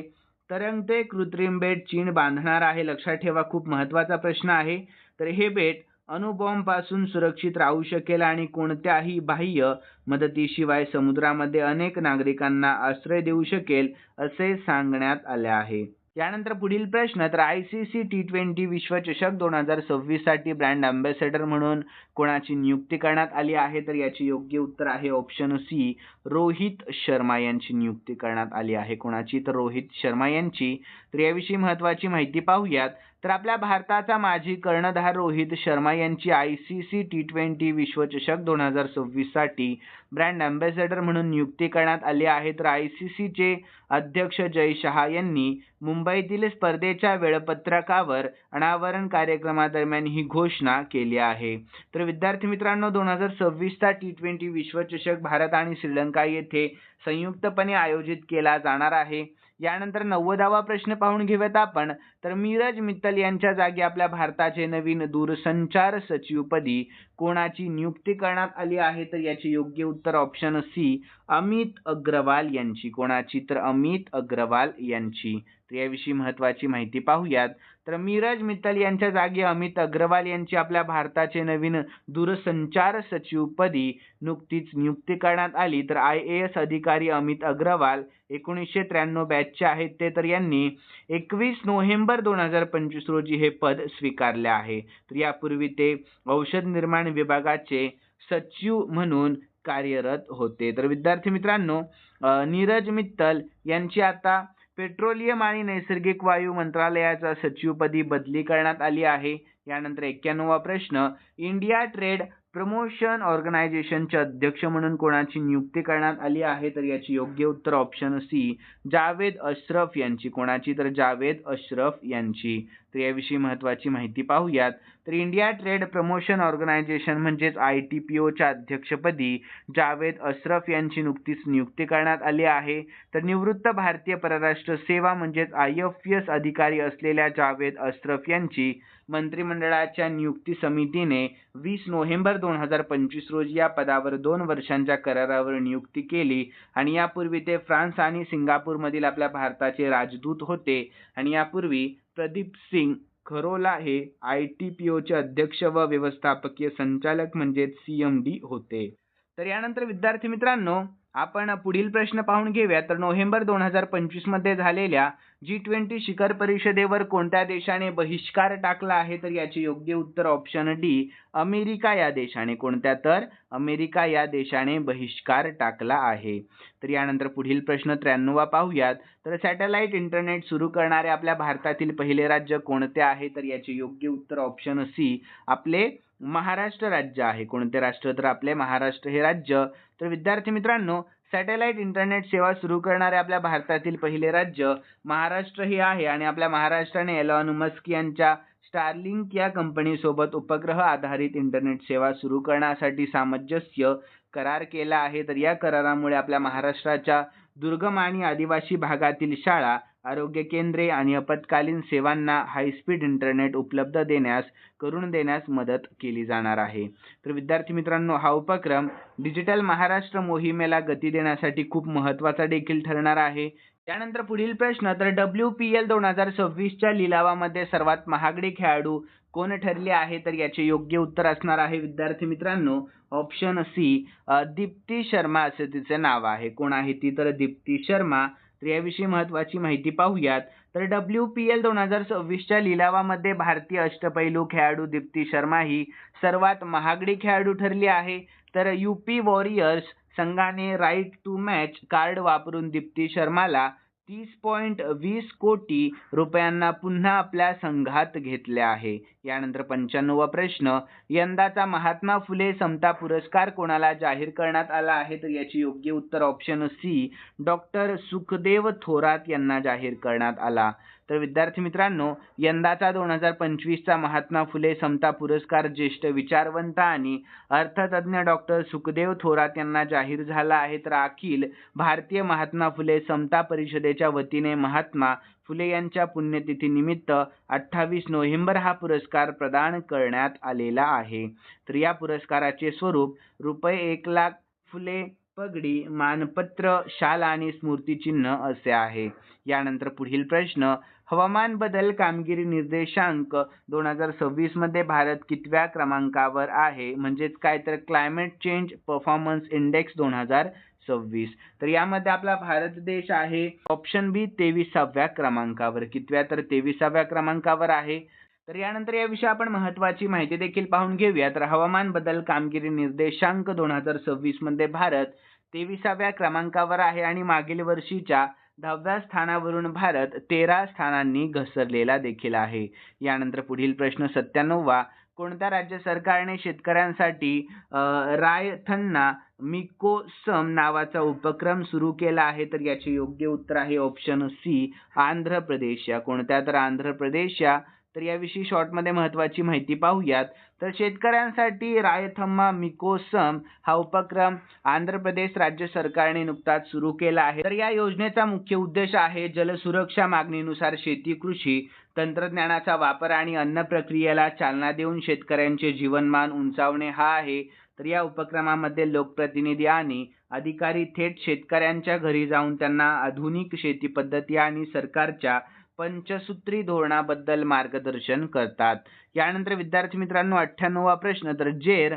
तरंगते कृत्रिम बेट चीन बांधणार आहे. लक्षात ठेवा, खूप महत्त्वाचा प्रश्न आहे. तर हे बेट अणुबॉम्ब पासून सुरक्षित राहू शकेल आणि कोणत्याही बाह्य मदतीशिवाय समुद्रामध्ये अनेक नागरिकांना आश्रय देऊ शकेल असे सांगण्यात आले आहे. यानंतर पुढील प्रश्न, तर ICC T20 विश्वचषक 2026 साठी ब्रँड अँबॅसेडर म्हणून कोणाची नियुक्ती करण्यात आली आहे? तर याचे योग्य उत्तर आहे ऑप्शन सी, रोहित शर्मा यांची नियुक्ती करण्यात आली आहे. कोणाची? तर रोहित शर्मा यांची. तर याविषयी महत्त्वाची माहिती पाहूयात. तर आपल्या भारताचा माजी कर्णधार रोहित शर्मा यांची ICC T20 विश्वचषक 2026 साठी ब्रँड अँबॅसेडर म्हणून नियुक्ती करण्यात आली आहे. तर ICCचे अध्यक्ष जय शहा यांनी मुंबईतील स्पर्धेच्या वेळापत्रकावर अनावरण कार्यक्रमादरम्यान ही घोषणा केली आहे. तर विद्यार्थी मित्रांनो, 2026चा T20 विश्वचषक भारत आणि श्रीलंका येथे संयुक्तपणे आयोजित केला जाणार आहे. यानंतर 90वा प्रश्न पाहून घेऊयात आपण. तर मीरज मित्तल यांच्या जागी आपल्या भारताचे नवीन दूरसंचार सचिवपदी कोणाची नियुक्ती करण्यात आली आहे? तर याचे योग्य उत्तर ऑप्शन सी, अमित अग्रवाल यांची. कोणाची? तर अमित अग्रवाल यांची. तर याविषयी महत्त्वाची माहिती पाहूयात. तर मीरज मित्तल यांच्या जागी अमित अग्रवाल यांची आपल्या भारताचे नवीन दूरसंचार सचिवपदी नुकतीच नियुक्ती करण्यात आली. तर IAS अधिकारी अमित अग्रवाल 1993 बॅचचे आहेत ते. तर यांनी 21 नोव्हेंबर 2025 रोजी हे पद स्वीकारले आहे. तर यापूर्वी ते औषध निर्माण विभागाचे सचिव म्हणून कार्यरत होते. तर विद्यार्थी मित्रांनो, नीरज मित्तल यांची आता पेट्रोलियम आणि नैसर्गिक वायू मंत्रालयाच्या सचिवपदी बदली करण्यात आली आहे. यानंतर 91वा प्रश्न, इंडिया ट्रेड प्रमोशन ऑर्गनायझेशनचे अध्यक्ष म्हणून कोणाची नियुक्ती करण्यात आली आहे? तर याची योग्य उत्तर ऑप्शन सी, जावेद अशरफ यांची. कोणाची? तर जावेद अशरफ यांची. तर याविषयी महत्त्वाची माहिती पाहूयात. तर इंडिया ट्रेड प्रमोशन ऑर्गनायझेशन म्हणजेच ITPOच्या अध्यक्षपदी जावेद अशरफ यांची नुकतीच नियुक्ती करण्यात आली आहे. तर निवृत्त भारतीय परराष्ट्र सेवा म्हणजेच IFS अधिकारी असलेल्या जावेद अशरफ यांची मंत्रिमंडळाच्या नियुक्ती समितीने 20 नोव्हेंबर 2025 रोजी या पदावर 2 वर्षांच्या करारावर नियुक्ती केली. आणि यापूर्वी ते फ्रान्स आणि सिंगापूरमधील आपल्या भारताचे राजदूत होते. आणि यापूर्वी प्रदीप सिंग खरोला हे ITPOचे अध्यक्ष व व्यवस्थापकीय संचालक म्हणजेच CMD होते. तर यानंतर विद्यार्थी मित्रांनो, आपण पुढील प्रश्न पाहून घेऊया. तर नोव्हेंबर 2025 मध्ये झालेल्या G20 शिखर परिषदेवर कोणत्या देशाने बहिष्कार टाकला आहे? तर याचे योग्य उत्तर ऑप्शन डी, अमेरिका या देशाने. कोणत्या? तर अमेरिका या देशाने बहिष्कार टाकला आहे. तर यानंतर पुढील प्रश्न 93वा पाहूयात. तर सॅटेलाइट इंटरनेट सुरू करणारे आपल्या भारतातील पहिले राज्य कोणते आहे? तर याचे योग्य उत्तर ऑप्शन सी, आपले महाराष्ट्र राज्य आहे. कोणते राष्ट्र? तर आपले महाराष्ट्र हे राज्य. तर विद्यार्थी मित्रांनो, सॅटेलाइट इंटरनेट सेवा सुरू करणारे आपल्या भारतातील पहिले राज्य महाराष्ट्र हे आहे. आणि आपल्या महाराष्ट्राने एलॉन मस्क यांच्या स्टारलिंक या कंपनीसोबत उपग्रह आधारित इंटरनेट सेवा सुरू करण्यासाठी सामंजस्य करार केला आहे. तर या करारामुळे आपल्या महाराष्ट्राच्या दुर्गम आणि आदिवासी भागातील शाळा, आरोग्य केंद्रे आणि आपत्कालीन सेवांना हायस्पीड इंटरनेट उपलब्ध करून देण्यास मदत केली जाणार आहे. तर विद्यार्थी मित्रांनो, हा उपक्रम डिजिटल महाराष्ट्र मोहिमेला गती देण्यासाठी खूप महत्त्वाचा देखील ठरणार आहे. त्यानंतर पुढील प्रश्न, तर WPL 2026च्या लिलावामध्ये सर्वात महागडे खेळाडू कोण ठरले आहे? तर याचे योग्य उत्तर असणार आहे विद्यार्थी मित्रांनो ऑप्शन सी, दीप्ती शर्मा असे तिचे नाव आहे. कोण आहे ती? तर दीप्ती शर्मा. तर याविषयी महत्त्वाची माहिती पाहूयात. तर WPL 2026च्या लिलावामध्ये भारतीय अष्टपैलू खेळाडू दीप्ती शर्मा ही सर्वात महागडी खेळाडू ठरली आहे. तर UP वॉरियर्स संघाने राईट टू मॅच कार्ड वापरून दीप्ती शर्माला 30.20 कोटी रुपयांना पुन्हा आपल्या संघात घेतले आहे. यानंतर 95वा प्रश्न, यंदाचा महात्मा फुले समता पुरस्कार कोणाला जाहीर करण्यात आला आहे? तर याचे योग्य उत्तर option C, doctor Sukhdev Thorat यांना जाहीर करण्यात आला. तर विद्यार्थी मित्रांनो, यंदाचा 2025चा महात्मा फुले समता पुरस्कार ज्येष्ठ विचारवंत आणि अर्थतज्ञ डॉक्टर सुखदेव थोरात यांना जाहीर झाला आहे. तर अखिल भारतीय महात्मा फुले समता परिषदेच्या वतीने महात्मा फुले यांच्या पुण्यतिथीनिमित्त 28 नोव्हेंबर हा पुरस्कार प्रदान करण्यात आलेला आहे. तर या पुरस्काराचे स्वरूप ₹1,00,000, फुले पगडी, मानपत्र, शाल आणि स्मृतिचिन्ह असे आहे. यानंतर पुढील प्रश्न, हवामान बदल कामगिरी निर्देशांक 2026 मध्ये भारत कितव्या क्रमांकावर आहे? म्हणजेच काय? तर क्लायमेट चेंज परफॉर्मन्स इंडेक्स 2026. तर यामध्ये आपला भारत देश आहे ऑप्शन बी 23व्या क्रमांकावर. कितव्या? तर 23व्या क्रमांकावर आहे. तर यानंतर याविषयी आपण महत्त्वाची माहिती देखील पाहून घेऊया. तर हवामान बदल कामगिरी निर्देशांक 2026 मध्ये भारत 23व्या क्रमांकावर आहे आणि मागील वर्षीच्या 10व्या स्थानावरून भारत 13 स्थानांनी घसरलेला देखील आहे. यानंतर पुढील प्रश्न 97वा, कोणत्या राज्य सरकारने शेतकऱ्यांसाठी रायथन्ना मिकोसम नावाचा उपक्रम सुरू केला आहे? तर याचे योग्य उत्तर आहे ऑप्शन सी, आंध्र प्रदेश या. कोणत्या? तर आंध्र प्रदेश या. तर याविषयी शॉर्टमध्ये महत्त्वाची माहिती पाहूयात. तर शेतकऱ्यांसाठी रायथम्मा मिकोसम हा उपक्रम आंध्र प्रदेश राज्य सरकारने नुकताच सुरू केला आहे. तर या योजनेचा मुख्य उद्देश आहे जलसुरक्षा, मागणीनुसार शेती, कृषी तंत्रज्ञानाचा वापर आणि अन्न प्रक्रियेला चालना देऊन शेतकऱ्यांचे जीवनमान उंचावणे हा आहे. तर या उपक्रमामध्ये लोकप्रतिनिधी आणि अधिकारी थेट शेतकऱ्यांच्या घरी जाऊन त्यांना आधुनिक शेती पद्धती आणि सरकारच्या पंचसूत्री धोरणाबद्दल मार्गदर्शन करतात. यानंतर विद्यार्थी मित्रांनो 98वा प्रश्न, तर जेर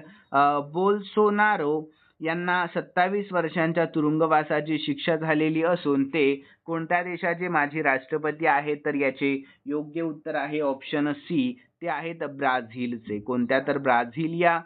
बोल्सोनारो यांना 27 वर्षांच्या तुरुंगवासाची शिक्षा झालेली असून ते कोणत्या देशाचे माजी राष्ट्रपती आहेत? तर याचे योग्य उत्तर आहे ऑप्शन सी, ते आहेत ब्राझीलचे. कोणत्या? तर ब्राझील या.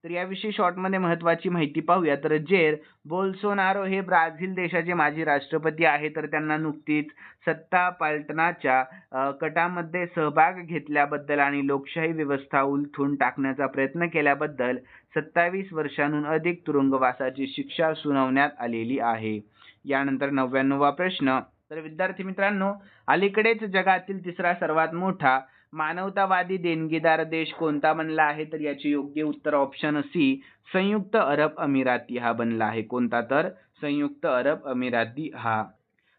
तर याविषयी शॉर्टमध्ये महत्त्वाची माहिती पाहूया. तर जेर बोल्सोनारो हे ब्राझील देशाचे माजी राष्ट्रपती आहेत. तर त्यांना नुकतीच सत्ता पालटण्याच्या कटामध्ये सहभाग घेतल्याबद्दल आणि लोकशाही व्यवस्था उलथून टाकण्याचा प्रयत्न केल्याबद्दल 27 वर्षांहून अधिक तुरुंगवासाची शिक्षा सुनावण्यात आलेली आहे. यानंतर 99वा प्रश्न, तर विद्यार्थी मित्रांनो, अलीकडेच जगातील तिसरा सर्वात मोठा मानवतावादी देणगीदार देश कोणता बनला आहे? तर याचे योग्य उत्तर ऑप्शन सी, संयुक्त अरब अमिराती हा बनला आहे. कोणता? तर संयुक्त अरब अमिराती हा.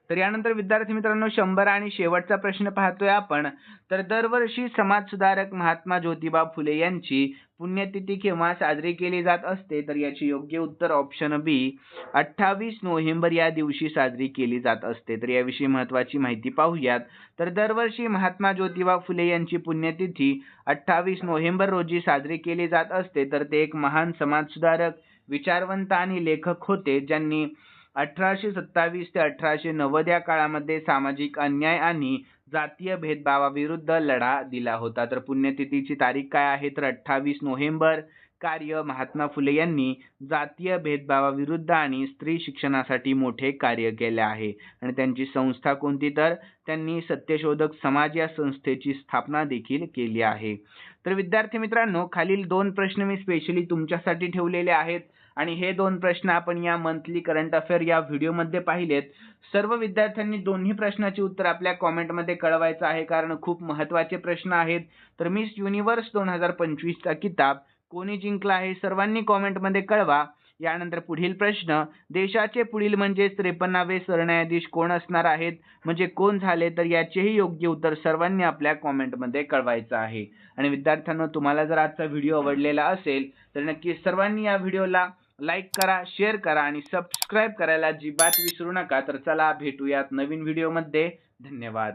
तर यानंतर विद्यार्थी मित्रांनो 100 आणि शेवटचा प्रश्न पाहतोय आपण. तर दरवर्षी समाजसुधारक महात्मा ज्योतिबा फुले यांची पुण्यतिथी केव्हा साजरी केली जात असते? तर याचे योग्य उत्तर ऑप्शन बी, 28 नोव्हेंबर या दिवशी साजरी केली जात असते. तर याविषयी महत्त्वाची माहिती पाहूयात. तर दरवर्षी महात्मा ज्योतिबा फुले यांची पुण्यतिथी 28 नोव्हेंबर रोजी साजरी केली जात असते. तर ते एक महान समाजसुधारक, विचारवंत आणि लेखक होते ज्यांनी 1827 ते 1890 या काळामध्ये सामाजिक अन्याय आणि जातीय भेदभावाविरुद्ध लढा दिला होता. तर पुण्यतिथीची तारीख काय आहे? तर 28 नोव्हेंबर. कार्य, महात्मा फुले यांनी जातीय भेदभावाविरुद्ध आणि स्त्री शिक्षणासाठी मोठे कार्य केले आहे. आणि त्यांची संस्था कोणती? तर त्यांनी सत्यशोधक समाज या संस्थेची स्थापना देखील केली आहे. तर विद्यार्थी मित्रांनो, खालील 2 प्रश्न मी स्पेशली तुमच्यासाठी ठेवलेले आहेत आणि हे 2 प्रश्न आपण या मंथली करंट अफेअर या व्हिडिओमध्ये पाहिलेत. सर्व विद्यार्थ्यांनी दोन्ही प्रश्नाची उत्तर आपल्या कॉमेंटमध्ये कळवायचं आहे, कारण खूप महत्त्वाचे प्रश्न आहेत. तर मिस युनिव्हर्स 2025 चा किताब कोणी जिंकला आहे? सर्वांनी कॉमेंटमध्ये कळवा. यानंतर पुढील प्रश्न, देशाचे पुढील म्हणजे 53वे सरन्यायाधीश कोण असणार आहेत, म्हणजे कोण झाले, तर याचेही योग्य उत्तर सर्वांनी आपल्या कॉमेंटमध्ये कळवायचं आहे. आणि विद्यार्थ्यांनो, तुम्हाला जर आजचा व्हिडिओ आवडलेला असेल तर नक्की सर्वांनी या व्हिडिओला लाईक करा, शेअर करा आणि सबस्क्राईब करायला अजिबात विसरू नका. तर चला भेटूयात नवीन व्हिडिओमध्ये. धन्यवाद.